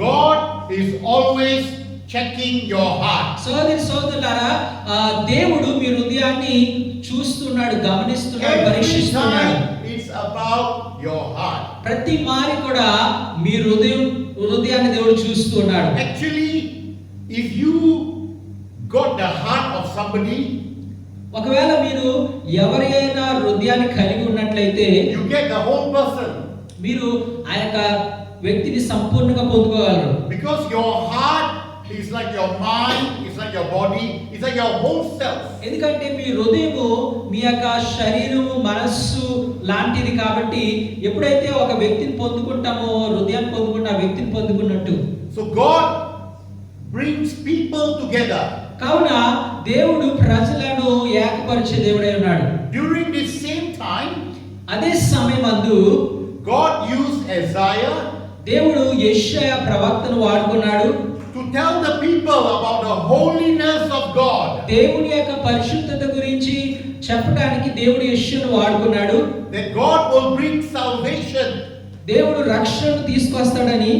God is always checking your heart. సోదరులారా, దేవుడు మీ హృదయాన్ని చూస్తున్నాడు, గమనిస్తున్నాడు, Every పరీక్షిస్తున్నాడు. time it's about your heart. ప్రతి మారి కూడా మీ హృదయాన్ని దేవుడు చూస్తున్నాడు. Actually, if you got the heart of somebody, ఒకవేళ మీరు ఎవరైనా హృదయాన్ని కలిగి ఉన్నట్లయితే you get the whole person. మీరు ఆ యొక్క వ్యక్తిని సంపూర్ణంగా పొందుకోగలరు. Because your heart is like your mind, it's like your body, it's like your whole self. ఎందుకంటే మీ హృదయము మీ యొక్క శరీరము, మనస్సు లాంటిది కాబట్టి ఎప్పుడైతే ఒక వ్యక్తిని పొందుకుంటామో, హృదయాన్ని పొందుకుంటే ఆ వ్యక్తిని పొందుకున్నట్టు. So God brings people together. కావున దేవుడు ప్రజలను ఏకపరిచే దేవుడై ఉన్నాడు. During this same time, అదే సమయమందు God used Isaiah దేవుడు యెషయా ప్రవక్తను వాడుకున్నాడు. to tell the people about the holiness of God. దేవుని యొక్క పరిశుద్ధత గురించి చెప్పడానికి దేవుడు యెషయాను వాడుకున్నాడు. That God will bring salvation. దేవుడు రక్షణను తీసుకొస్తాడని.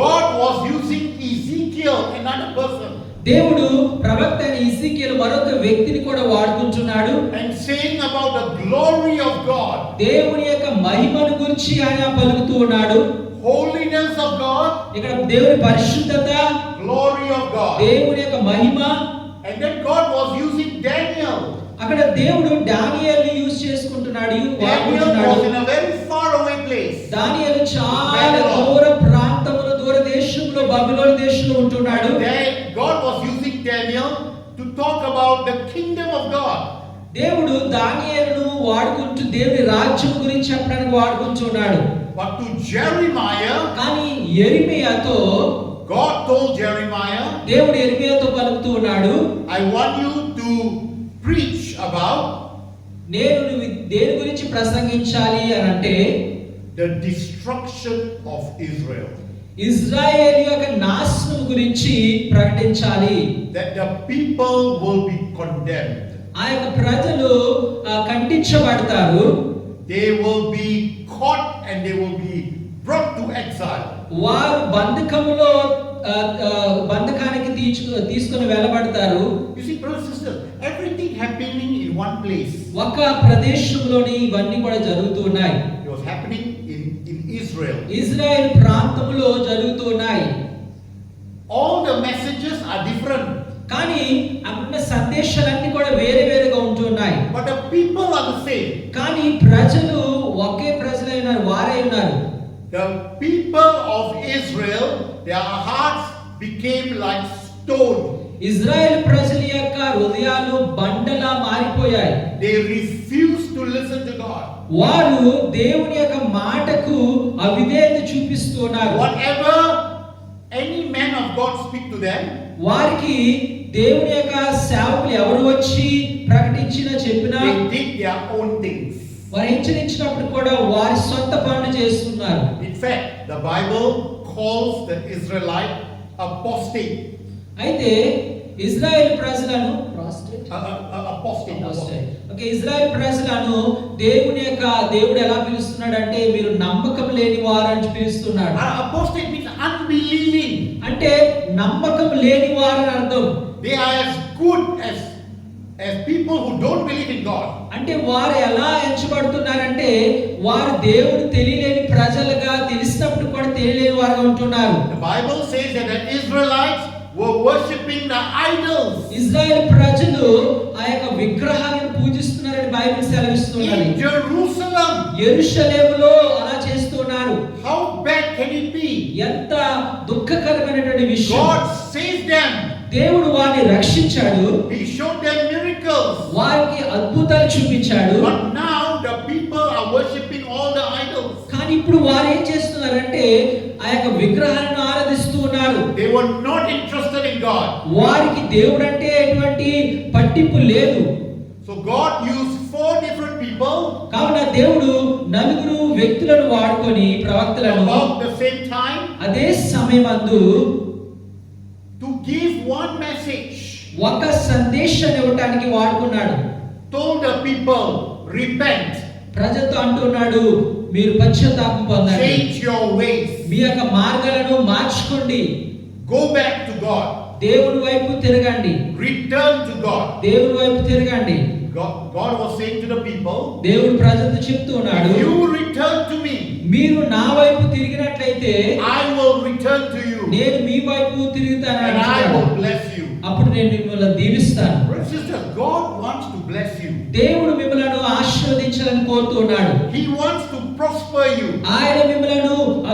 God was using Ezekiel, another person, దేవుడు ప్రవక్త అయిన ఎజెకియలు మరొక వ్యక్తిని కూడా వాడుకుంటున్నాడు. and saying about the glory of God. దేవుని యొక్క మహిమను గురించి ఆయన పలుకుతూ ఉన్నాడు. Holiness of God, ఇక్కడ దేవుని పరిశుద్ధత, glory of God. దేవుని యొక్క మహిమ. And then God was using Daniel. అక్కడ దేవుడు దానియేలుని యూజ్ చేసుకుంటున్నాడు, Daniel వాడుకుంటున్నాడు. was in a very far away place. దానియేలు చాలా దూర ప్రాంతంలో, దూర దేశంలో, బబులోను దేశంలో ఉంటున్నాడు. God was using Daniel to talk about the kingdom of God. దేవుడు దానియేలును వాడుకుంటూ దేవుని రాజ్యం గురించి చెప్పడానికి వాడుకుంటున్నాడు. But to Jeremiah, కానీ యెరెమీయాతో God told Jeremiah, దేవుడు యెరెమీయాతో పలుకుతూ ఉన్నాడు, I want you to preach about నేను నువ్వు దేని గురించి ప్రసంగించాలి అని అంటే the destruction of Israel. Israel యొక్క నాశనం గురించి ప్రకటించాలి. That the people will be condemned. ఆ యొక్క ప్రజలు ఖండించబడతారు. They will be caught and they will be brought to exile. వారు బంధకానికి తీసుకొని వెళ్ళబడతారు. You see, brothers and sisters, everything happening in one place. ఒక ప్రదేశంలోని ఇవన్నీ కూడా జరుగుతూ ఉన్నాయి. It was happening in Israel. Israel ప్రాంతంలో జరుగుతూ ఉన్నాయి. All the messages are different. కానీ అక్కడ సందేశాలన్నీ కూడా వేరే వేరేగా ఉంటున్నాయి. But the people are the same. కానీ ప్రజలు ఒకే ప్రజలైన వారే ఉన్నారు. The people of Israel, their hearts became like stone. Israel ప్రజల యొక్క హృదయాలు బండలా మారిపోయాయి. They refused to listen to God. వారు దేవుని యొక్క మాటకు అవిధేయత చూపిస్తున్నారు. Whatever any man of God speak to them, వారికి దేవుని యొక్క సేవకులు ఎవరు వచ్చి ప్రకటించినా చెప్పినా they did their own things. వారు హెచ్చరించినప్పుడు కూడా వారి సొంత పనులు చేస్తున్నారు. In fact, the Bible calls the Israelite apostate. అయితే ఇజ్రాయెల్ ప్రజలను Apostate. ఓకే, ఇజ్రాయెల్ ప్రజలను దేవుడు ఎలా పిలుస్తున్నాడు అంటే మీరు నమ్మకం లేని వారు అని పిలుస్తున్నాడు. Apostate means unbelieving. అంటే నమ్మకం లేని వారు అని అర్థం. They are as good as people who don't believe in God. అంటే వారు ఎలా ఎంచబడుతున్నారంటే వారు దేవుడు తెలియలేని ప్రజలుగా, తెలిసినప్పుడు కూడా తెలియలేని వారుగా ఉంటున్నారు. The Bible says that the Israelites were worshipping the idols. Israel ప్రజలు ఆ యొక్క విగ్రహాలను పూజిస్తున్నారని బైబిల్ సెలవిస్తున్నది. In Jerusalem. యెరూషలేములో అలా చేస్తున్నారు. How bad can it be? ఎంత దుఃఖకరమైనటువంటి విషయం. God saved them. దేవుడు వారిని రక్షించాడు. He showed them miracles. వారికి అద్భుతాలు చూపించాడు. But now the people are worshipping all the idols. కానీ ఇప్పుడు వారు ఏం చేస్తున్నారంటే ఆ ఆ యొక్క విగ్రహాలను ఆరాధిస్తూ ఉన్నారు. They were not interested in God. వారికి దేవుడు అంటే ఎటువంటి పట్టింపు లేదు. So God used 4 different people కావున దేవుడు 4 వ్యక్తులను వాడుకొని ప్రవక్తలను about the same time అదే సమయమందు to give one message. ఒక సందేశాన్ని ఇవ్వడానికి వాడుకున్నాడు. Told the people, repent, ప్రజలతో అంటున్నాడు, మీరు పశ్చాత్తాపం పొందండి, change your ways, మీ యొక్క మార్గాలను మార్చుకోండి, go back to God, దేవుని వైపు తిరగండి, return to God. దేవుని వైపు తిరగండి. God was saying to the people, దేవుడు ప్రజలతో చెప్తూ ఉన్నాడు, if you return to me, మీరు నా వైపు తిరిగినట్లయితే I will return to you, నేను మీ వైపు తిరుగుతాను and I అంటున్నాడు. will bless you. అప్పుడు నేను మిమ్మల్ని దీవిస్తాను. Brothers and sisters, God wants to bless you. దేవుడు మిమ్మల్ని ఆశీర్వదించాలని కోరుతున్నాడు. He wants to prosper you. ఆయన మిమ్మల్ని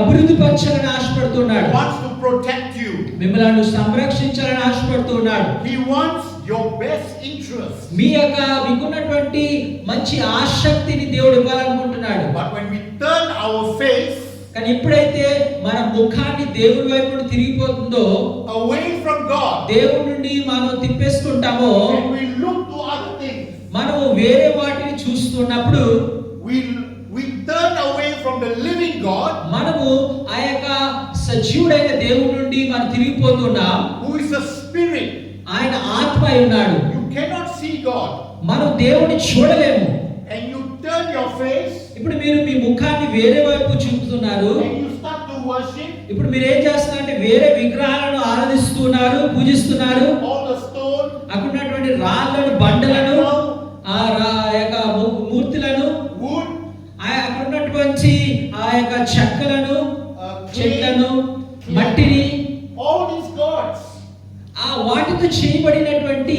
అభివృద్ధి పరచాలని ఆశపడుతున్నాడు. He wants to protect you. మిమ్మల్ని సంరక్షించాలని ఆశపడుతున్నాడు. He wants your best interest. మీ యొక్క మీకున్నటువంటి మంచి ఆసక్తిని దేవుడు ఇవ్వాలనుకుంటున్నాడు. But when we turn our face కానీ ఎప్పుడైతే మన ముఖాన్ని దేవుడి వైపు తిరిగిపోతుందో, away from God, దేవుడి నుండి మనం తిప్పేసుకుంటామో, and we look to other things, మనము వేరే వాటిని చూస్తున్నప్పుడు we turn away from the living God, మనము ఆ యొక్క సజీవుడైన దేవుడి నుండి మనం తిరిగిపోతున్నాం. who is a spirit. ఆయన ఆత్మ అయి ఉన్నాడు. You cannot see God, మనం దేవుడిని చూడలేము. and you turn your face ఇప్పుడు మీరు మీ ముఖాన్ని వేరే వైపు చూపుతున్నారు. and you start to worship ఇప్పుడు మీరు ఏం చేస్తున్నారంటే వేరే విగ్రహాలను ఆరాధిస్తున్నారు, పూజిస్తున్నారు. all the stone, అక్కడ ఉన్నటువంటి రాళ్ళను, బండలను, ఆ యొక్క మూర్తులను, wood, అక్కడ ఉన్నటువంటి ఆ యొక్క చెక్కలను, చెట్లను, clay, మట్టిని, all these gods. ఆ వాటితో చేయబడినటువంటి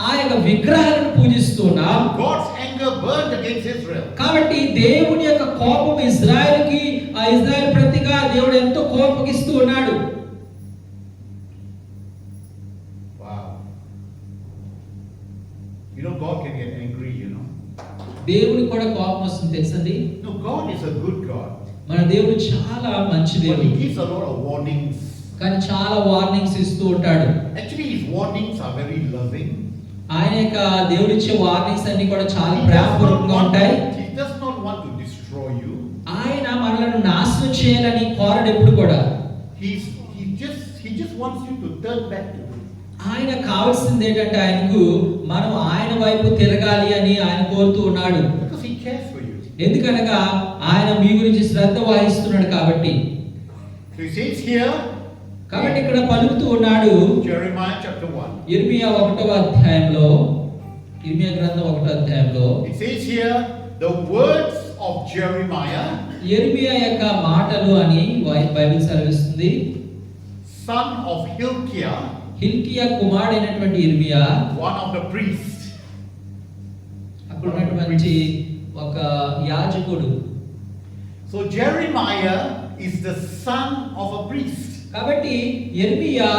ఆ యొక్క విగ్రహాలను పూజిస్తున్నాం. God's anger burned against Israel. కాబట్టి దేవుని యొక్క కోపం ఇజ్రాయెల్కి, ఆ ఇజ్రాయెల్ ప్రతిగా దేవుడు ఎంతో కోపగిస్తూ ఉన్నాడు. Wow. You know God can get angry, you know. దేవునికి కూడా కోపం వస్తుంది తెలుసండి. No, God is a good God. మన దేవుడు చాలా మంచి But దేవుడు. He gives a lot of warnings. కానీ చాలా వార్నింగ్స్ ఇస్తూ ఉంటాడు. Actually, His warnings are very loving. ఆయన యొక్క దేవుడిచ్చే వార్నింగ్స్ అన్ని కూడా చాలా ప్రేమపూర్వకంగా ఉంటాయి. He does not want to destroy you. ఆయన మనలను నాశనం చేయాలని కోరడు ఎప్పుడు కూడా. He just wants you to turn back to Him. ఆయన కావాల్సింది ఏంటంటే ఆయనకు మనం ఆయన వైపు తిరగాలి అని ఆయన కోరుతూ ఉన్నాడు. Because He cares for you. ఎందుకనగా ఆయన మీ గురించి శ్రద్ధ వహిస్తున్నాడు కాబట్టి. So He says here, కాబట్టి ఇక్కడ పలుకుతూ ఉన్నాడు Jeremiah chapter 1. ఇర్మియా 1వ అధ్యాయంలో, ఇర్మియా గ్రంథం 1వ అధ్యాయంలో It says here, the words of Jeremiah, ఇర్మియా యొక్క మాటలు అని బైబిల్ సెలవిస్తుంది. son of Hilkiah, హిల్కియా కుమారుడైనటువంటి ఇర్మియా, one of the priests. అక్కడ ఉన్నటువంటి ఒక యాజకుడు. So Jeremiah is the son of a priest. కాబట్టి ఇర్మియా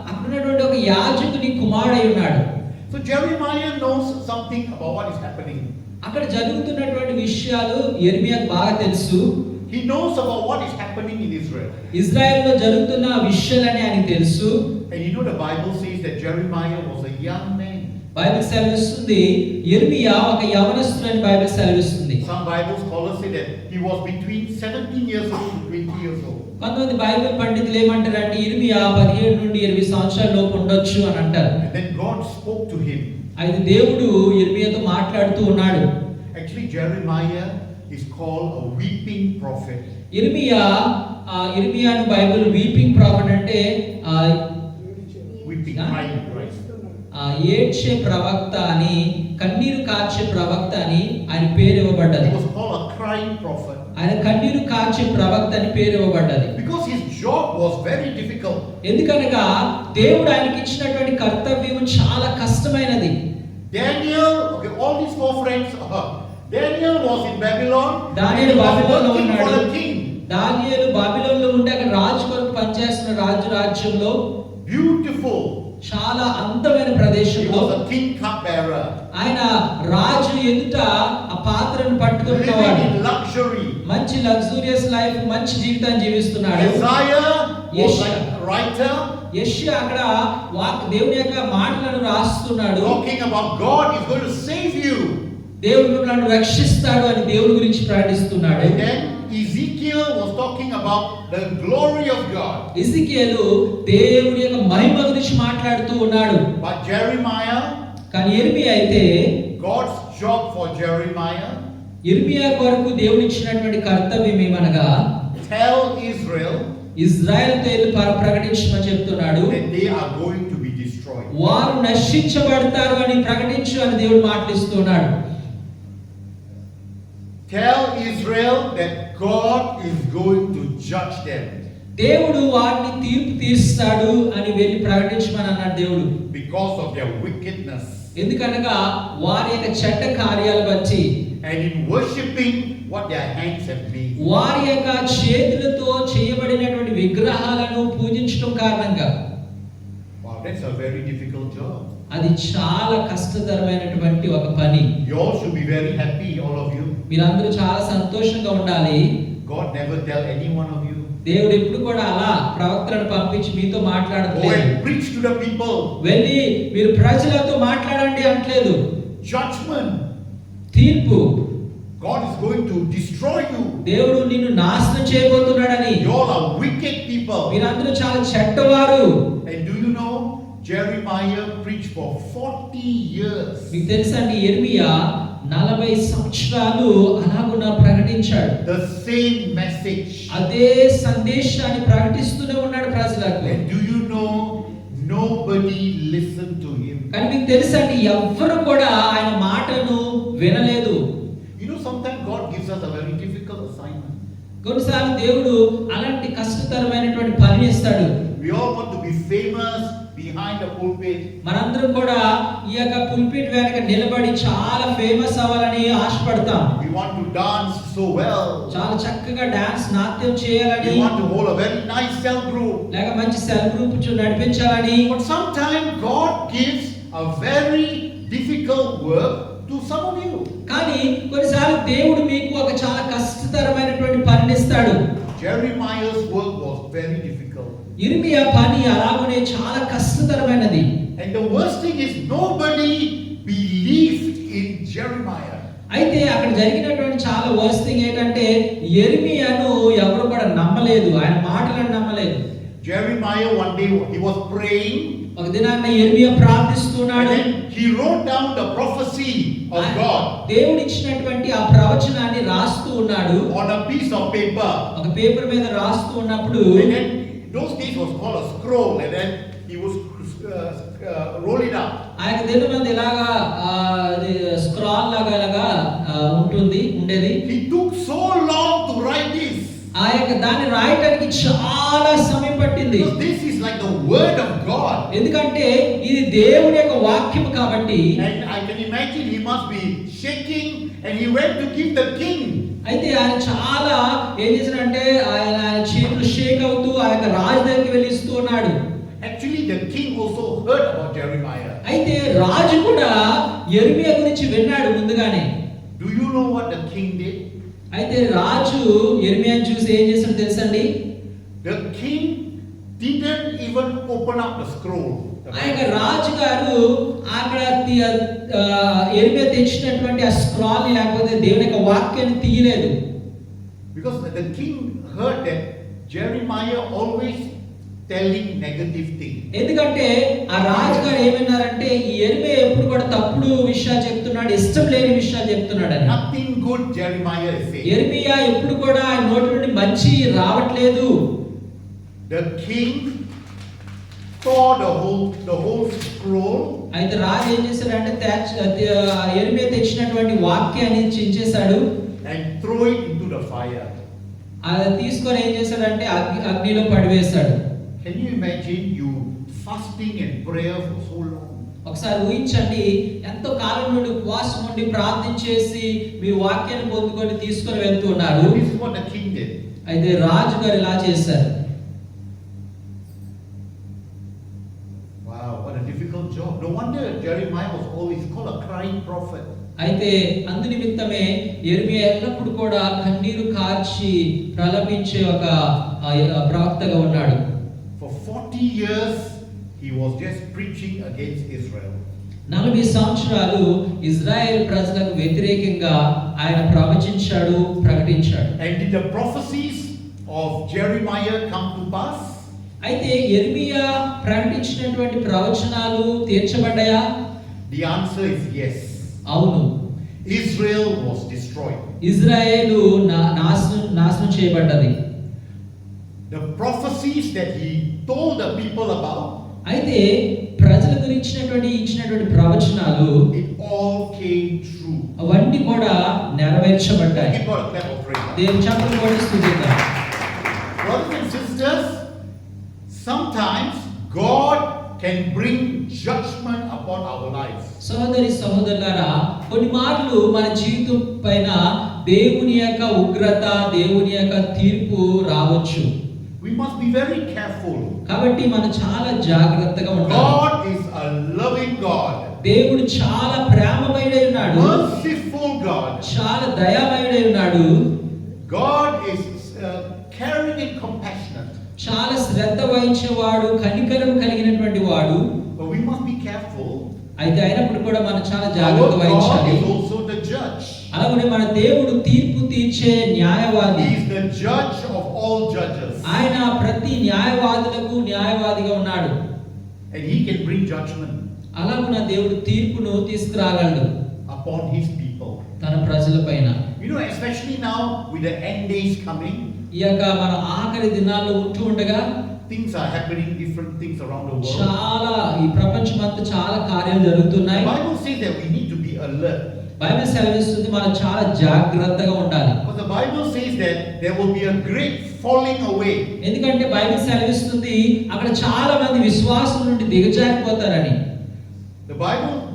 అక్కడ ఉన్నటువంటి ఒక యాజకుని కుమారుడై ఉన్నాడు. So Jeremiah knows something about what is happening. అక్కడ జరుగుతున్నటువంటి విషయాలు ఇర్మియాకు బాగా తెలుసు. He knows about what is happening in Israel. ఇజ్రాయెల్లో జరుగుతున్న విషయాలని ఆయనకు తెలుసు. And you know the Bible says that Jeremiah was a young man. Bible సెలవిస్తుంది ఇర్మియా ఒక యవనస్తుడని బైబిల్ సెలవిస్తుంది. Some Bible scholars say that he was between 17 years old to 20 years old. కొంతమంది Bible పండితులు ఏమంటారంటే ఇర్మియా 17 నుండి 20 సంవత్సరాల లోపు ఉండొచ్చు అని అంటారు. And then God spoke to him. అయితే దేవుడు ఇర్మియాతో మాట్లాడుతూ ఉన్నాడు. Actually Jeremiah is called a weeping prophet. ఇర్మియాను బైబిల్ వీపింగ్ ప్రాఫెట్ అంటే Weeping, crying, right? ఏడ్చే ప్రవక్త అని, కన్నీరు కార్చే ప్రవక్త అని ఆయన పేరు ఇవ్వబడ్డది. He was called a crying prophet. ఆయన కన్నీరు కార్చే ప్రవక్త అని పేరు ఇవ్వబడ్డది. Because his job was very difficult. ఎందుకనగా దేవుడు ఆయనకి ఇచ్చినటువంటి కర్తవ్యం చాలా కష్టమైనది. Daniel, okay, all these 4 friends, Daniel was in Babylon. దానియేలు బాబిలోనులో working for ఉన్నాడు. the king. దానియేలు బాబిలోనులో ఉంటే అక్కడ రాజు కొరకు పనిచేస్తున్న రాజ్యంలో Beautiful, చాలా అందమైన He ప్రదేశంలో was a king cupbearer. ఆయన రాజు ఎదుట ఆ పాత్రను పట్టుకున్నవాడు. Living in luxury. మంచి లగ్జూరియస్ లైఫ్, మంచి జీవితాన్ని జీవిస్తున్నాడు. Isaiah was Yeshua. like a writer, యెషయా అక్కడ దేవుని యొక్క మాటలను రాస్తున్నాడు. talking about God is going to save you. దేవుడు మిమ్మల్ని రక్షిస్తాడు అని దేవుని గురించి ప్రకటిస్తున్నాడు. And then Ezekiel was talking about the glory of God. ఎజెకియేలు దేవుని యొక్క మహిమ గురించి మాట్లాడుతూ ఉన్నాడు. But Jeremiah, కానీ యిర్మీయా అయితే God's job for Jeremiah, యిర్మీయా కొరకు దేవుడు ఇచ్చినటువంటి కర్తవ్యం ఏమనగా tell Israel ఇజ్రాయెల్తో వెళ్ళి ప్రకటించమని చెప్తున్నాడు. that they are going to be destroyed. వారు నశించబడతారు అని ప్రకటించు అని దేవుడు మాట్లాడుతున్నాడు. Tell Israel that God is going to judge them దేవుడు వారిని తీర్పు తీస్తాడు అని వెళ్ళి ప్రకటించమని అన్నాడు దేవుడు. because of their wickedness ఎందుకనగా వారి యొక్క చెడ్డ కార్యాలు బట్టి and in worshipping what their hands have made. వారి యొక్క చేతులతో చేయబడినటువంటి విగ్రహాలను పూజించడం కారణంగా. Wow, that's a very difficult job. అది చాలా కష్టతరమైనటువంటి ఒక పని. You all should be very happy, all of you. మీరందరూ చాలా సంతోషంగా ఉండాలి. God never tell any one of you, దేవుడు ఎప్పుడు కూడా అలా ప్రవక్తలను పంపించి మీతో go మాట్లాడట్లేదు. and preach to the people. వెళ్ళి మీరు ప్రజలతో మాట్లాడండి అంటలేదు. Judgment. తీర్పు. God is going to destroy you. దేవుడు నిన్ను నాశనం చేయబోతున్నాడని. You all are wicked people. మీరందరూ చాలా చెడ్డవారు. And do you know, Jeremiah preached for 40 years. మీకు తెలుసా అండి, యిర్మీయా 40 సంవత్సరాలు అలాగున ప్రకటించాడు. The same message. అదే సందేశాన్ని ప్రకటిస్తూనే ఉన్నాడు ప్రజలకు. And do you know, nobody listened to him. కానీ మీకు తెలుసా అండి, ఎవ్వరు కూడా ఆయన మాటను వినలేదు. You know, sometimes God gives us a very difficult assignment. కొన్నిసార్లు దేవుడు అలాంటి కష్టతరమైనటువంటి పని ఇస్తాడు. We all want to be famous behind the pulpit. మనందరం కూడా ఈ యొక్క పుల్పిట్ వెనక నిలబడి చాలా ఫేమస్ అవ్వాలని ఆశపడతాం. We want to dance so well. చాలా చక్కగా డాన్స్ నాట్యం చేయాలని, We want to hold a very nice cell group. లేక మంచి సెల్ గ్రూప్ నడిపించాలని. But sometimes God gives a very difficult work to some of you. కానీ కొన్నిసార్లు దేవుడు మీకు ఒక చాలా కష్టతరమైనటువంటి పనిని ఇస్తాడు. Jeremiah's work was very difficult. యిర్మీయా పని అలాగనే చాలా కష్టతరమైనది. And the worst thing is nobody believed in Jeremiah. అయితే అక్కడ జరిగినటువంటి చాలా వర్స్ట్ థింగ్ ఏంటంటే యిర్మీయాను ఎవరు కూడా నమ్మలేదు, ఆయన మాటలను నమ్మలేదు. Jeremiah one day he was praying. ఒక దినాన్న యిర్మీయా And ప్రార్థిస్తున్నాడు. then he wrote down the prophecy of God దేవుడు ఇచ్చినటువంటి ఆ ప్రవచనాన్ని రాస్తూ ఉన్నాడు. on a piece of paper. ఒక పేపర్ మీద రాస్తూ ఉన్నప్పుడు And then those days was called a scroll. And then he was roll it up. ఆయన దేని మీద ఇలాగా స్క్రాల్ లాగా ఇలాగా ఉండేది. He took so long to write this. ఆ యొక్క దాన్ని రాయడానికి చాలా సమయం పట్టింది. Because this is like the word of God. ఎందుకంటే ఇది దేవుని యొక్క వాక్యం కాబట్టి. And I can imagine he must be shaking and he went to give the king. అయితే ఆయన చాలా ఏం చేశాడంటే ఆయన చేతులు షేక్ అవుతూ ఆ యొక్క రాజు దగ్గరికి వెళ్ళి ఇస్తూ ఉన్నాడు. Actually the king also heard about Jeremiah. అయితే రాజు కూడా యిర్మీయా గురించి విన్నాడు ముందుగానే. Do you know what the king did? అయితే రాజు యిర్మీయాను చూసి ఏం చేశాడో తెలుసండి? The king didn't even open up the scroll. ఆ యొక్క రాజు గారు అక్కడ యిర్మీయా తెచ్చినటువంటి ఆ స్క్రాల్ ని లేకపోతే దేవుని యొక్క వాక్యాన్ని తీయలేదు. Because the king heard that Jeremiah always telling negative things. ఎందుకంటే ఆ రాజు గారు ఏమన్నారంటే ఈ యిర్మీయా ఎప్పుడు కూడా తప్పుడు విషయాలు చెప్తున్నాడు, ఇష్టం లేని విషయాలు చెప్తున్నాడు అని. Nothing good Jeremiah is saying. యిర్మీయా ఎప్పుడు కూడా ఆయన నోటి నుండి మంచి రావట్లేదు. The king tore the whole scroll. అయితే రాజు ఏం చేశాడంటే యిర్మీయా తెచ్చినటువంటి వాక్యాన్ని చించేశాడు And throw it into the fire. అది తీసుకొని ఏం చేశాడంటే అగ్నిలో పడివేశాడు. Can you imagine you fasting and prayer for so long? ఒకసారి ఊహించండి, ఎంతో కాలం నుండి ఉపవాసం ఉండి ప్రార్థించేసి మీరు వాక్యాన్ని పొందుకొని తీసుకొని వెళ్తూ ఉన్నారు. This is what the king did. అయితే రాజు గారు ఇలా చేశారు. Wow, what a difficult job. No wonder Jeremiah was always called a crying prophet. అయితే అందు నిమిత్తమే యెర్మియా ఎల్లప్పుడు కూడా కన్నీరు కార్చి ప్రలపించే ఒక ప్రవక్తగా ఉన్నాడు. For 40 years, he was just preaching against Israel. 40 సంవత్సరాలు ఇజ్రాయెల్ ప్రజలకు వ్యతిరేకంగా ఆయన ప్రవచించాడు, ప్రకటించాడు. And did the prophecies of Jeremiah come to pass? అయితే యెర్మియా ప్రకటించినటువంటి ప్రవచనాలు తీర్చబడ్డాయా? The answer is yes. అవును. Israel was destroyed. ఇజ్రాయేలు నాశనం చేయబడ్డది. The prophecies that he told the people about, అయితే ప్రజల గురించి ఇచ్చినటువంటి ప్రవచనాలు it all came true. అవన్నీ కూడా నెరవేర్చబడ్డాయి. Give God a clap of praise. దేవుని చప్పట్లు కొట్టి స్తుతిద్దాం. Brothers and sisters, sometimes God can bring judgment upon our lives. సహోదరులారా, కొన్ని మార్లు మన జీవితం పైన దేవుని యొక్క ఉగ్రత, దేవుని యొక్క తీర్పు రావచ్చు. We must be very careful. కాబట్టి మనం చాలా జాగ్రత్తగా ఉండాలి. God is a loving God. దేవుడు చాలా ప్రేమమయుడై ఉన్నాడు. Merciful God. చాలా దయామయుడై ఉన్నాడు. God is caring and compassionate. చాలా శ్రద్ధ వహించేవాడు, కనికరం కలిగినటువంటి వాడు. But we must be careful. అయితే అయినప్పుడు కూడా మనం చాలా Our జాగ్రత్త God వహించాలి. is also the judge. అలాగే మన దేవుడు తీర్పు తీర్చే న్యాయవాది. He is the judge of all judges. ఆయన ప్రతి న్యాయవాదులకు న్యాయవాదిగా ఉన్నాడు. And he can bring judgment అలాగున దేవుడు తీర్పును తీసుకురాగలడు upon his people. తన ప్రజల పైన. You know, especially now with the end days coming, ఈ యొక్క మన ఆఖరి దినాల్లో ఉంటూ ఉండగా things are happening, different things around the world. చాలా ఈ ప్రపంచమంతా చాలా కార్యాలు The జరుగుతున్నాయి. Bible says that we need to be alert. Bible సెలవిస్తుంది మనం చాలా జాగ్రత్తగా ఉండాలి. But the Bible says that there will be a great falling away. ఎందుకంటే బైబిల్ సెలవిస్తుంది అక్కడ చాలా మంది విశ్వాసం నుండి దిగజారిపోతారని.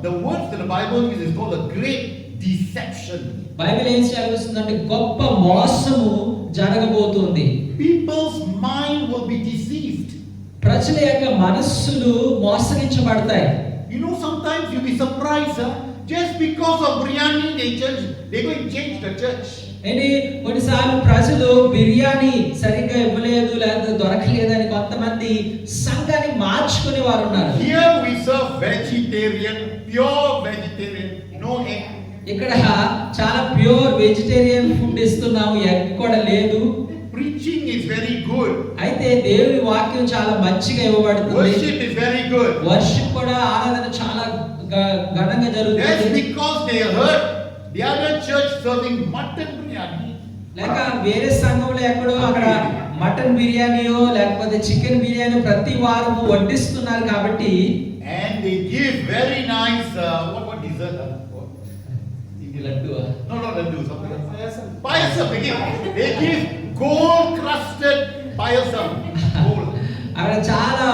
The words that the Bible uses is called a great deception. Bible ఏం సెలవిస్తుందంటే గొప్ప మోసము జరగబోతుంది. People's mind will be deceived. ప్రజల యొక్క మనస్సులు మోసగించబడతాయి. You know, sometimes you'll be surprised, just because of biryani, they're going to change the church. కొన్నిసార్లు ప్రజలు బిర్యానీ సరిగ్గా ఇవ్వలేదు లేదా దొరకలేదని కొంతమంది సంఘాన్ని మార్చుకునే వారు ఉన్నారు. Here we serve vegetarian, pure vegetarian, no egg. ఇక్కడ చాలా ప్యూర్ వెజిటేరియన్ ఫుడ్ ఇస్తున్నాము, ఎగ్ కూడా లేదు. Preaching is very good. అయితే దేవుని వాక్యం చాలా మంచిగా ఇవ్వబడుతుంది. Worship is very good. Worship కూడా ఆరాధన చాలా ఘనంగా జరుగుతుంది. Just because they heard the other church serving mutton biryani, లేక వేరే సంఘంలో ఎక్కడో అక్కడ మటన్ బిర్యానీయో లేకపోతే చికెన్ బిర్యానీ ప్రతి వారము వడ్డిస్తున్నారు కాబట్టి, and they give very nice what dessert? Laddu No, laddu, something else. Payasam. They give gold crusted payasam. Gold. అక్కడ చాలా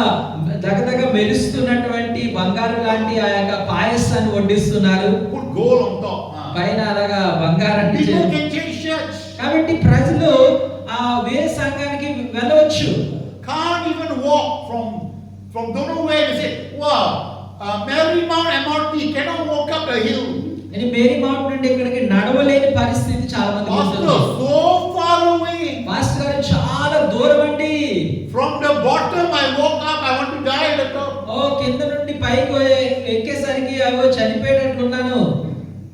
దగదగ మెరుస్తున్నటువంటి బంగారం లాంటి ఆ యొక్క పాయసాన్ని వడ్డిస్తున్నారు. Put gold on top. పైన అలాగా బంగారాన్ని People can change church. కాబట్టి ప్రజలు ఆ వేరే సంఘానికి వెళ్ళవచ్చు. Can't even walk from don't know where to say, wow, Marymount MRT cannot walk up the hill. అని మేరీ మౌంట్ నుండి ఇక్కడికి నడవలేని పరిస్థితి చాలా మంది Pastor, so far away. Master గారు చాలా దూరం అండి. From the bottom I walk up, I want to die at the top. కింద నుండి పైకి ఎక్కేసరికి అవో చనిపోయేటట్లున్నాను.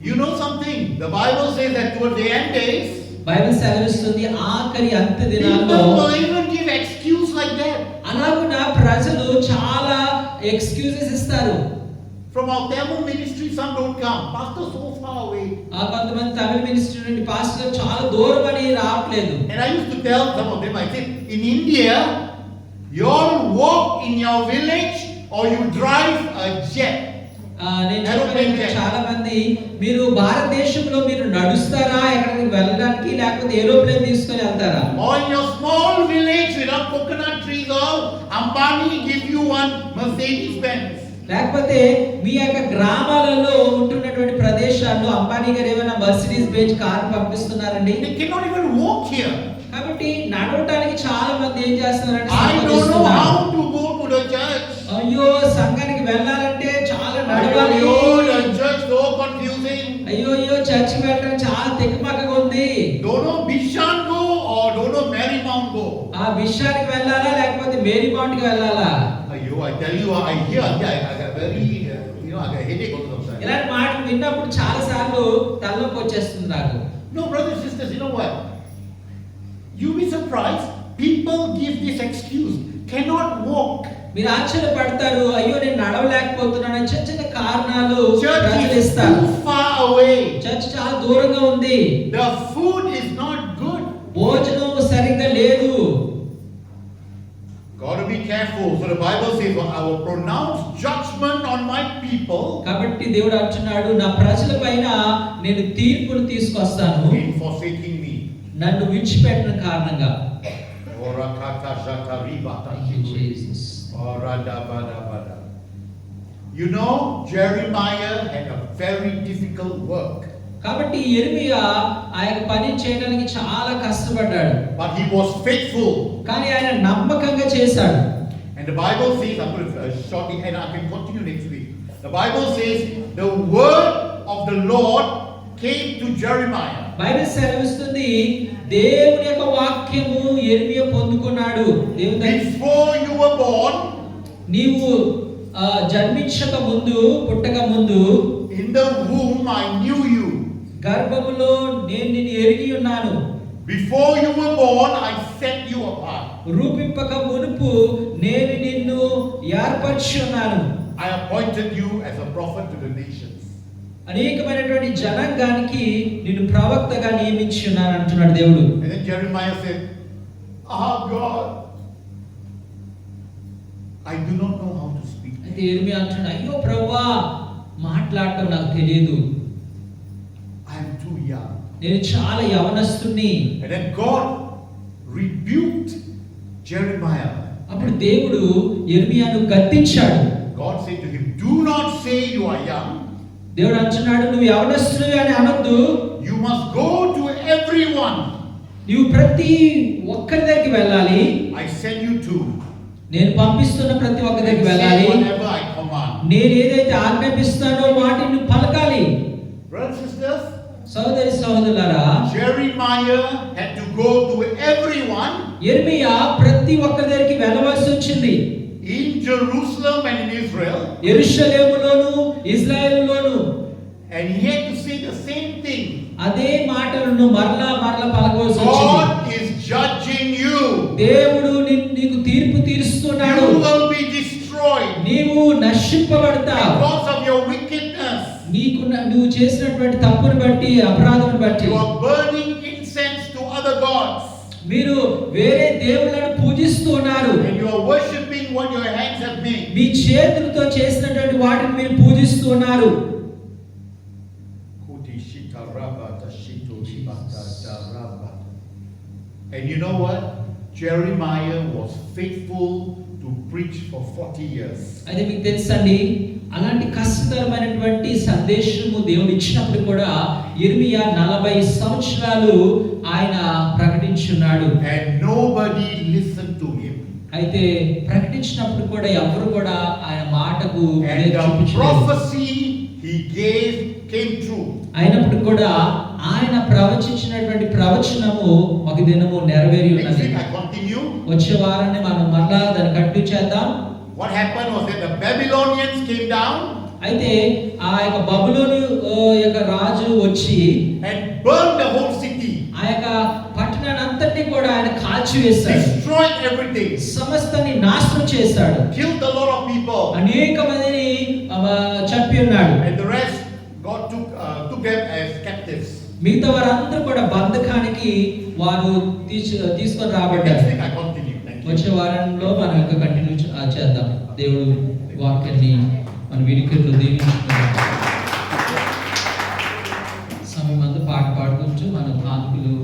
You know something? The Bible says that towards the end days, Bible సెలవిస్తుంది ఆఖరి అంత్య దినాల్లో people will even give excuse like that. అలాగున ప్రజలు చాలా ఎక్స్క్యూజెస్ ఇస్తారు. From our Tamil ministry, some don't come. Pastor, so far away. కొంతమంది తమిళ ministry నుండి పాస్టర్ చాలా దూరం అని రావట్లేదు. And I used to tell some of them, I said, in India, you all walk in your village or you drive a jet. నేను చెప్పాను చాలా మంది, మీరు భారతదేశంలో మీరు నడుస్తారా ఎక్కడికి వెళ్ళడానికి లేకపోతే ఏరోప్లేన్ తీసుకొని వెళ్తారా? Or in your small village without coconut trees, or Ambani give you one Mercedes Benz. లేకపోతే మీ యొక్క గ్రామాలలో ఉంటున్నటువంటి ప్రదేశాల్లో అంబానీ గారు ఏమైనా మర్సిడీస్ బెంజ్ కార్ పంపిస్తున్నారండి? They cannot even walk here. కాబట్టి నడవటానికి చాలా మంది ఏం చేస్తున్నారంటే I don't know how to go to the church. అయ్యో సంఘానికి విషయానికి వెళ్ళాలా లేకపోతే మేరీ మౌంట్కి వెళ్ళాలా? Ayo, I tell you, I hear, I got very, I got headache also sometimes. ఇలాంటి మాటలు విన్నప్పుడు చాలా సార్లు తలనొప్పి వచ్చేస్తుంది నాకు. No, brothers and sisters, you know what? You'll be surprised. People give this excuse. Cannot walk. మీరు ఆశ్చర్యపడతారు, అయ్యో నేను నడవలేకపోతున్నాను చిన్న చిన్న కారణాలు Church ప్రజలు is ఇస్తారు. too far away. చర్చ్ చాలా దూరంగా ఉంది, The food is not good. భోజనం సరిగ్గా లేదు. Got to be careful. So the Bible says, I will pronounce judgment on my people కాబట్టి దేవుడు అంటున్నాడు, నా ప్రజల పైన నేను తీర్పును తీసుకొస్తాను in forsaking me. నన్ను విడిచిపెట్టిన కారణంగా. Orakata shakaribata Jesus. Oradabadabada. You know, Jeremiah had a very difficult work. కాబట్టి యెరెమీయా ఆ యొక్క పని చేయడానికి చాలా కష్టపడ్డాడు, But he was faithful. కానీ ఆయన నమ్మకంగా చేశాడు. And the Bible says, I'm going to shortly, and I can continue next week. The Bible says, the word of the Lord came to Jeremiah. Bible సెలవిస్తుంది, దేవుని యొక్క వాక్యము యెరెమీయా పొందుకున్నాడు. దేవుని Before you were born, నీవు జన్మించక ముందు, పుట్టక ముందు, in the womb I knew you. గర్భములో నేను నిన్ను ఎరిగి ఉన్నాను. Before you were born, I set you apart. రూపింపక మునుపు నేను నిన్ను ఏర్పరచి ఉన్నాను. I appointed you as a prophet to the nations. అనేకమైనటువంటి జనాంగానికి నిన్ను ప్రవక్తగా నియమించి ఉన్నాను అంటున్నాడు దేవుడు. And then Jeremiah said, God, I do not know how to speak. అయితే యెరెమీయా అంటున్నాడు, అయ్యో ప్రభువా మాట్లాడటం నాకు తెలియదు, I am too young. నేను చాలా యవనస్తుని. And then God rebuked Jeremiah. అప్పుడు దేవుడు యెరెమీయాను గద్దించాడు. God said to him, do not say you are young. దేవుడు అంటున్నాడు, నువ్వు యవనస్తుడు అని అనొద్దు, You must go to everyone. నువ్వు ప్రతి ఒక్కరి దగ్గరికి వెళ్ళాలి. I send you to. నేను పంపిస్తున్న ప్రతి ఒక్కరి దగ్గరికి And వెళ్ళాలి. say whatever I command. నేను ఏదైతే ఆజ్ఞాపిస్తానో వాటిని నువ్వు పలకాలి. Brothers and sisters, సోదరి సోదరులారా, Jeremiah had to go to everyone యెరెమీయా ప్రతి ఒక్కరి దగ్గరికి వెళ్ళవలసి వచ్చింది. in Jerusalem and in Israel, యెరూషలేములోను ఇజ్రాయెలులోను. and he had to say the same thing. అదే మాటలను మరలా పలకవలసి వచ్చింది. God is judging you. దేవుడు నీకు తీర్పు తీరుస్తున్నాడు. You will be destroyed నీవు నశింపబడతావు because of your wickedness. నువ్వు చేసినటువంటి తప్పును బట్టి, అపరాధం బట్టి. You are burning incense to other gods. మీరు వేరే దేవుళ్ళను పూజిస్తూ ఉన్నారు. And you are worshipping what your hands have made. మీ చేతులతో చేసినటువంటి వాటిని మీరు పూజిస్తూ ఉన్నారు. And you know what? Jeremiah was faithful to preach for 40 years. అయితే మీకు తెలుసండి, అలాంటి కష్టతరమైనటువంటి సందేశము దేవుడు ఇచ్చినప్పుడు కూడా యెరెమీయా 40 సంవత్సరాలు ఆయన ప్రకటించున్నాడు. And nobody listened to him. అయితే ప్రకటించినప్పుడు కూడా ఎవరు కూడా ఆయన మాటకు And the prophecy he gave came true. అయినప్పుడు కూడా ఆయన ప్రవచించినటువంటి ప్రవచనము ఒక దినము నెరవేరి Next ఉన్నది. week I continue. వచ్చే వారాన్ని మనం మరలా దాన్ని కంటిన్యూ చేద్దాం. What happened was that the Babylonians came down అయితే ఆ యొక్క బబులోను యొక్క రాజు వచ్చి and burned the whole city. ఆ యొక్క పట్టణాన్ని అంతటిని కూడా ఆయన కాల్చివేశాడు. Destroyed everything. సమస్తాన్ని నాశనం చేశాడు. Killed a lot of people. అనేక మందిని చంపి ఉన్నాడు. And the rest God took them as captives. మిగతా వారందరూ కూడా బంధకానికి వారు తీసుకొని రాబడ్డారు. Next week I continue. Thank you. వచ్చే వారంలో మనం ఇంకా కంటిన్యూ చేద్దాం. దేవుడు వాక్యాన్ని మన వినికిడిలో దీవించుకుందాం. సమయం అంతా పాట పాడుకుంటూ మనం కానుకలు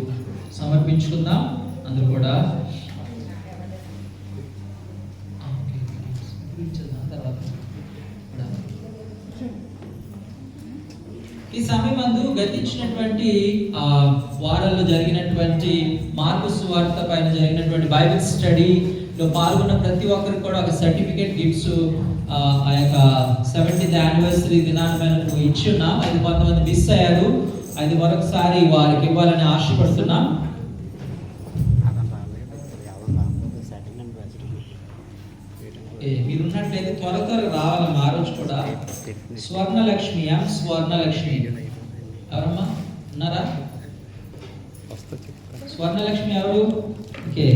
సమర్పించుకుందాం. అందరూ కూడా ఈ సమయం అందు గతించినటువంటి వారాల్లో జరిగినటువంటి మార్కు సువార్త పైన జరిగినటువంటి బైబిల్ స్టడీలో పాల్గొన్న ప్రతి ఒక్కరికి కూడా ఒక సర్టిఫికేట్ గిఫ్ట్స్ ఆ యొక్క 70th యానివర్సరీ దినాన్ని మనకు ఇచ్చి ఉన్నాం. అది కొంతమంది మిస్ అయ్యారు. అది మరొకసారి వారికి ఇవ్వాలని ఆశపడుతున్నాం. మీరున్నట్లయితే త్వరగా రావాలమ్మా ఆ రోజు కూడా. స్వర్ణలక్ష్మి స్వర్ణలక్ష్మి ఎవరమ్మా ఉన్నారా? స్వర్ణలక్ష్మి ఎవరు? ఓకే.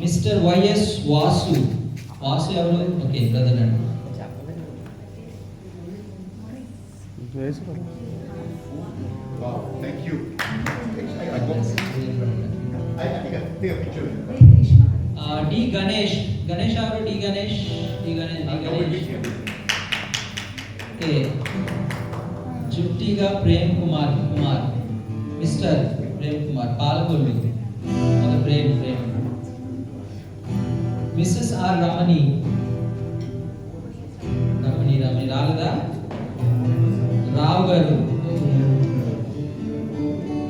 మిస్టర్ వైఎస్ వాసు ఎవరు? ఓకే బ్రదర్ అండి. Wow, thank you. I think I take a picture. D Ganesh ఎవరు? D Ganesh. Okay. Juttiga Prem Kumar mister Prem Kumar Palakollu. Prem mrs R Ramani రాలేదా? రావు గారు.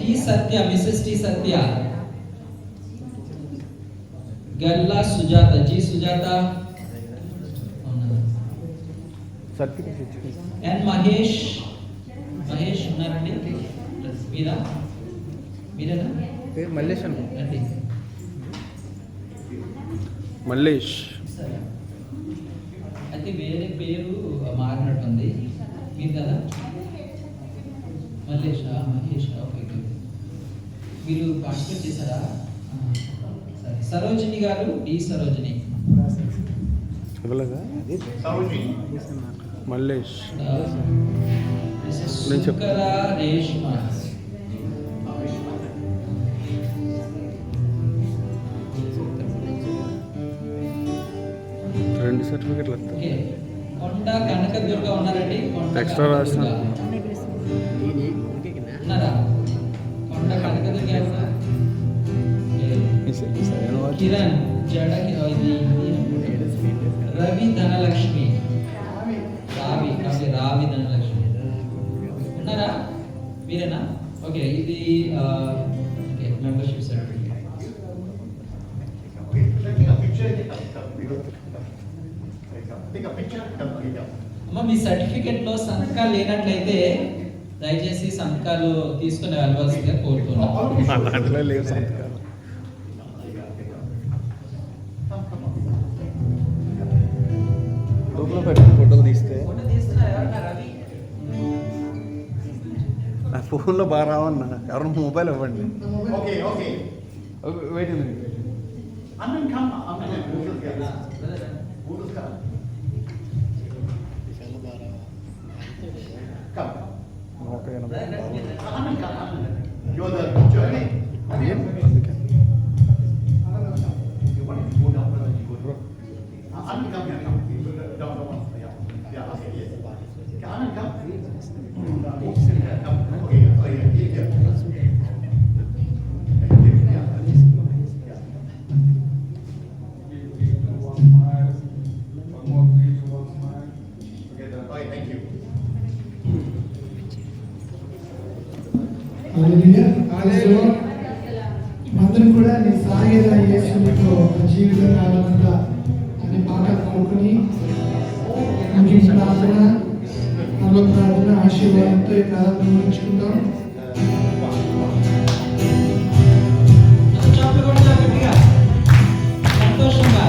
T Satya mrs T Satya. Galla Sujatha Sujatha. N Mahesh ఉన్నారండి? మీరేనా? మల్లేష్ రండి. మల్లేష్ అయితే వేరే పేరు మారినట్టుంది. మీరు కదా? మల్లేష్. ఓకే. మీరు పార్టిసిపేట్ చేశారా? సరే. సరోజిని గారు. డి సరోజిని. మల్లేష్ శంకర రేష్మ. రెండు సర్టిఫికెట్లు ఓకే. కొండ కనకదుర్గ ఉన్నారండి? ఎక్స్ట్రా రాసిన ఉన్నారా? కొండ కనకదుర్గ ఎవరు? కిరణ్ జడ. రవి ధనలక్ష్మి. రావి ధనలక్ష్మి ఉన్నారా? మీరేనా? ఓకే. ఇది మెంబర్షిప్ సర్టిఫికేట్. అమ్మ మీ సర్టిఫికేట్ లో సంతకాలు లేనట్లయితే దయచేసి సంతకాలు తీసుకుని వెళ్ళవలసిందిగా కోరుతున్నాను. దాంట్లో లేవు సంతకాలు. గ్రూప్లో పెట్టి ఫోటోలు తీస్తే నా ఫోన్లో బాగా రావన్నా. ఎవరు మొబైల్ ఇవ్వండి. Okay. Wait minute. Come. Okay. You're the teacher, right? You want to go down, you go. Come here. Down. Yeah. Okay. Yes. Come. Okay. Here. Thank you. అందరం కూడా నీ సాగేదా యేసునితో జీవితం కావాలంట అనే పాట పాడుకుని ప్రార్థన ఆశీర్వాదంతో ఈ కాలం ఉంచుకుందాం. సంతోషంగా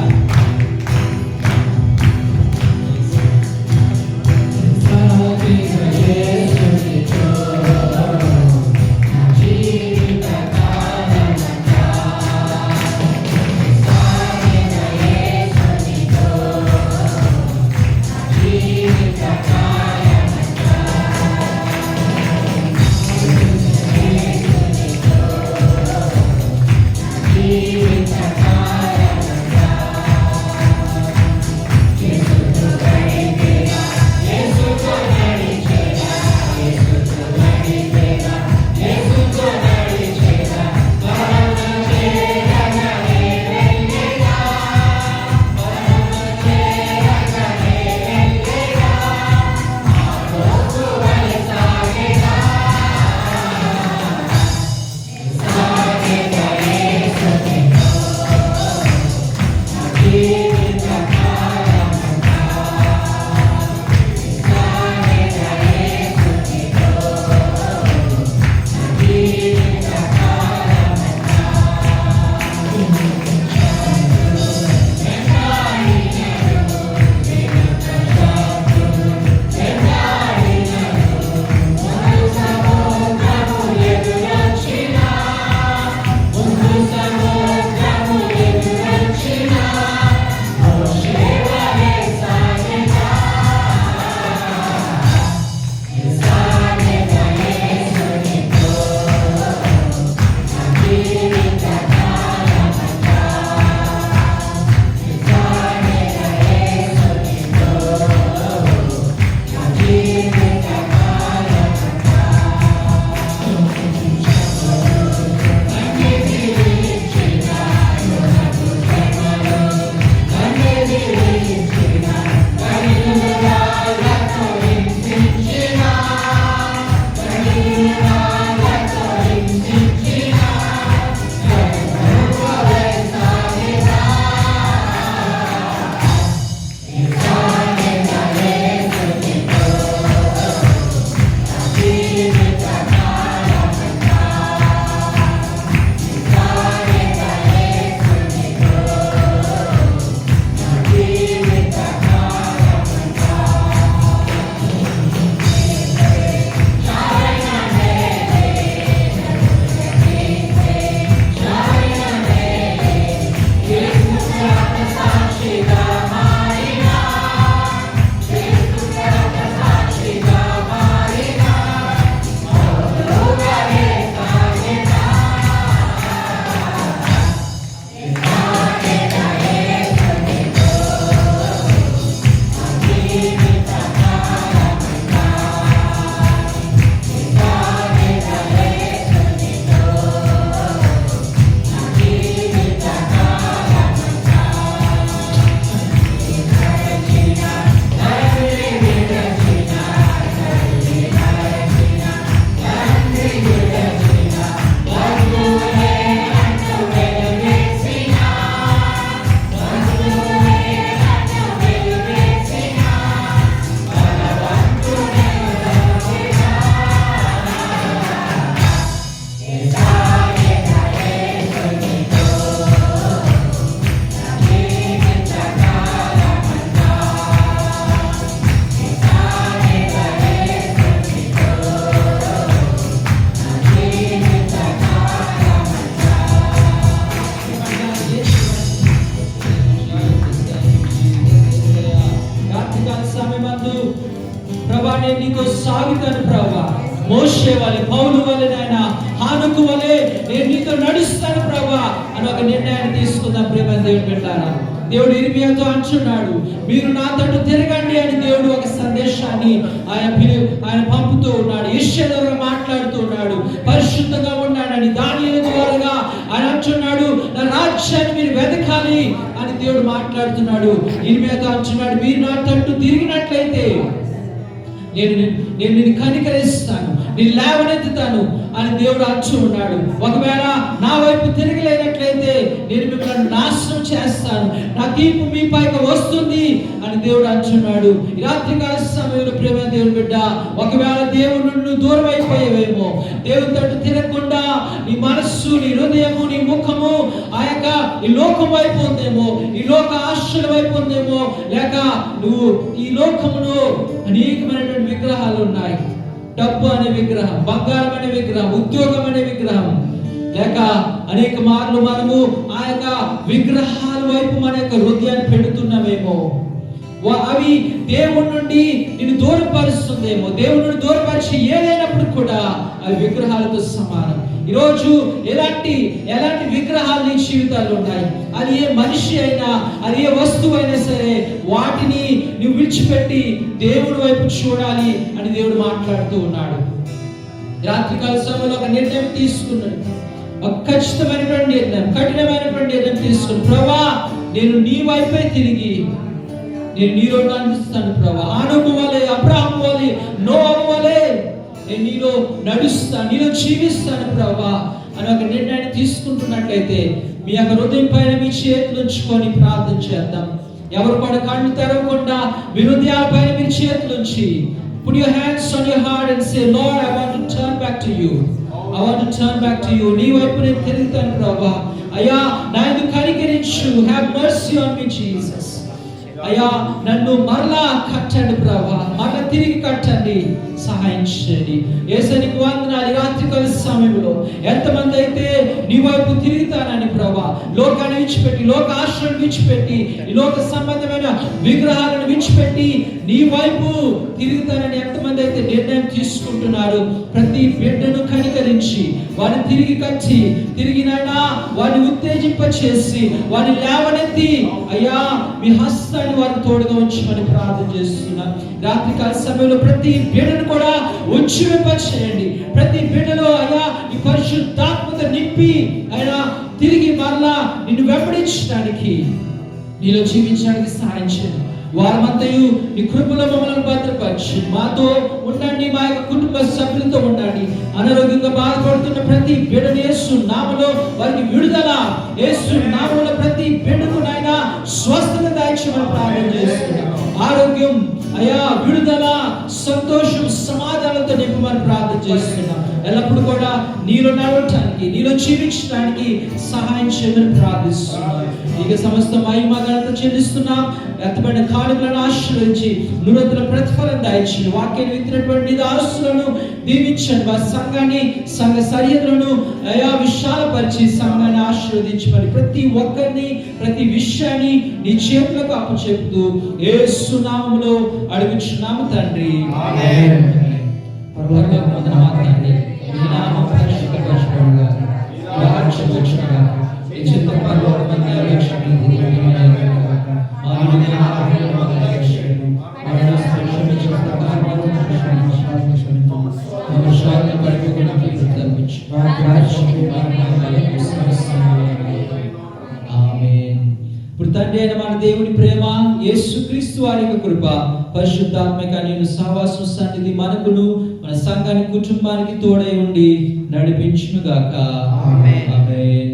నేను నీకు సాగుతాను ప్రభా. మోషే వలె, పౌలు వలె, నాయన హానుకు వలె నేను నీతో నడుస్తాను ప్రభా అని ఒక నిర్ణయాన్ని తీసుకుందాం. ప్రేమ దేవుని బిడ్డలారా, దేవుడు ఇర్మియాతో అంటున్నాడు, మీరు నా తట్టు తిరగండి అని దేవుడు ఒక సందేశాన్ని ఆయన పంపుతూ ఉన్నాడు. యెషయా ద్వారా మాట్లాడుతూ ఉన్నాడు, పరిశుద్ధంగా ఉన్నాడని. దానియేలు ద్వారా ఆయన అంటున్నాడు, నా రాజ్యాన్ని మీరు వెతకాలి అని దేవుడు మాట్లాడుతున్నాడు. ఇర్మియాతో అంటున్నాడు, మీరు నా తట్టు తిరిగినట్లయితే నేను నిన్ను కనికరిస్తాను, నేను లేవనెత్తుతాను అని దేవుడు అంటూ ఉన్నాడు. ఒకవేళ నా వైపు తిరగలేనట్లయితే నేను మిమ్మల్ని నాశనం చేస్తాను, నా తీర్పు మీ పైకి వస్తుంది అని దేవుడు అంటున్నాడు. ఈ రాత్రికాల సమయంలో ప్రేమ దేవుని బిడ్డ, ఒకవేళ దేవుడు నుండి దూరం అయిపోయేవేమో, దేవుని తట్టు తిరగకుండా నీ మనస్సు, నీ హృదయము, నీ ముఖము ఈ లోకం వైపు ఉందేమో, ఈ లోక ఆశల వైపు ఉందేమో, లేక నువ్వు ఈ లోకములో అనేకమైనటువంటి విగ్రహాలు ఉన్నాయి. డబ్బు అనే విగ్రహం, బంగారం అనే విగ్రహం, ఉద్యోగం అనే విగ్రహం, లేక అనేక మార్లు మనము ఆ యొక్క విగ్రహాల వైపు మన యొక్క హృదయాన్ని పెడుతున్నామేమో. అవి దేవుడి నుండి నిన్ను దూరపరుస్తుందేమో. దేవుడి నుండి దూరపరిచి ఏదైనప్పుడు కూడా అవి విగ్రహాలతో సమానం. ఈరోజు ఎలాంటి విగ్రహాలు నీ జీవితాల్లో ఉన్నాయి. అది ఏ మనిషి అయినా, అది ఏ వస్తువు అయినా సరే, వాటిని నువ్వు విడిచిపెట్టి దేవుడి వైపు చూడాలి అని దేవుడు మాట్లాడుతూ ఉన్నాడు. రాత్రికాల సమయంలో ఒక నిర్ణయం తీసుకున్నాడు, ఒక ఖచ్చితమైనటువంటి నిర్ణయం, కఠినమైనటువంటి నిర్ణయం తీసుకుని, ప్రభా నేను నీ వైపే తిరిగి నేను నీలో నడుస్తాను ప్రభా. ఆనోకు వలె, అబ్రాహాము వలె, నోవహు వలె నేను నీలో నడుస్తాను, నీలో జీవిస్తాను ప్రభా అని ఒక నిర్ణయాన్ని తీసుకుంటున్నట్లయితే మీ యొక్క హృదయం పైన మీ చేతులు ఉంచుకొని ప్రార్థన చేద్దాం. ఎవరు కూడా కళ్ళు తెరవకుండా మీ హృదయాల పైన మీ చేతులు ఉంచి, put your hands on your heart and say, Lord, I want to turn back to you. I want to turn back to you. నీ వైపు నేను తిరుగుతాను ప్రభా. అయ్యా నా యందు కనికరించు. Have mercy on me, Jesus. అయ్యా నన్ను మరలా కట్టండి ప్రభా, మరలా తిరిగి కట్టండి, సహాయం చేయండి. యేసునికి వందనాలు. రాత్రికాల సమయంలో ఎంతమంది అయితే నీ వైపు తిరుగుతానని ప్రభా, లోకాన్ని విడిచిపెట్టి, లోక ఆశ్రయాన్ని విడిచిపెట్టి, ఈ లోక సంబంధమైన విగ్రహాలను విడిచిపెట్టి నీ వైపు తిరుగుతానని ఎంతమంది అయితే నిర్ణయం తీసుకుంటున్నారు, ప్రతి బిడ్డను కనికరించి వారిని తిరిగి కట్టి, తిరిగినైనా వారిని ఉత్తేజింప చేసి, వారిని లేవనెత్తి అయ్యా మీ హస్తాన్ని వారిని తోడుగా ఉంచమని ప్రార్థన చేస్తున్నాను. రాత్రికాల సమయంలో ప్రతి బిడ్డను కూడా ఉంచివింప చేయండి. ప్రతి బిడ్డలో అయ్యా ఈ పరిశుద్ధాత్మత నింపి అయ్యా తిరిగి మరలా నిన్ను వెంబడించడానికి, నీలో జీవించడానికి సహాయం చేయండి. వారమంతయు నీ కృపలో మమ్మల్ని భద్రపరిచి మాతో ఉండండి, మా యొక్క కుటుంబ సభ్యులతో ఉండండి. అనారోగ్యంగా బాధపడుతున్న ప్రతి బిడ్డను యేసు నామములో వారికి విడుదల, యేసు నామములో ప్రతి బిడ్డకు నాయన స్వస్థత దయచేయమని ప్రార్థన చేస్తున్నాం. ఆరోగ్యం అయ్యా, విడుదల, సంతోషం, సమాధానంతో నింపమని ప్రార్థన చేస్తున్నాం. ఎల్లప్పుడు కూడా నీలో నడవటానికి, నీలో జీవించడానికి సహాయం చేయమని ప్రార్థిస్తున్నాం. ఇక సమస్త మహిమ ఘనత చెల్లిస్తున్నాం. ఎత్తబడిన కానుకలను ఆశీర్వదించి నూతన ప్రతిఫలం దయచేయండి. వాక్యాన్ని విత్తినటువంటి దాసులను దీవించండి. మా సంఘాన్ని, సంఘ సరిహద్దులను అయా విశాలపరిచి సంఘాన్ని ఆశీర్వదించమని ప్రతి ఒక్కరిని, ప్రతి విషయాన్ని నీ చేతులకు అప్పచెప్తూ యేసు నామములో అడుగుచున్నాము తండ్రి. ఆమేన్. పరలోకమందున్న మా తండ్రి, నీ నామం పరిశుద్ధపరచబడుగాక, నీ రాజ్యం వచ్చుగాక, నీ చిత్తం పరలోకమందు నెరవేర్చబడి భూమిపైన మా అనుదిన ఆహారమును మాకు దయచేయండి. మా దోషులను క్షమించు ప్రకారం మా శోధనను పడకుండా తప్పించు. ఆమేన్. ఇప్పుడు తండ్రి అయిన మన దేవుని ప్రేమ, యేసుక్రీస్తు వారి యొక్క కృప, పరిశుద్ధాత్మక నేను సహవాసం సన్నిధి మనకును మన సంఘాని కుటుంబానికి తోడై ఉండి నడిపించును గాక. ఆమేన్. ఆమేన్.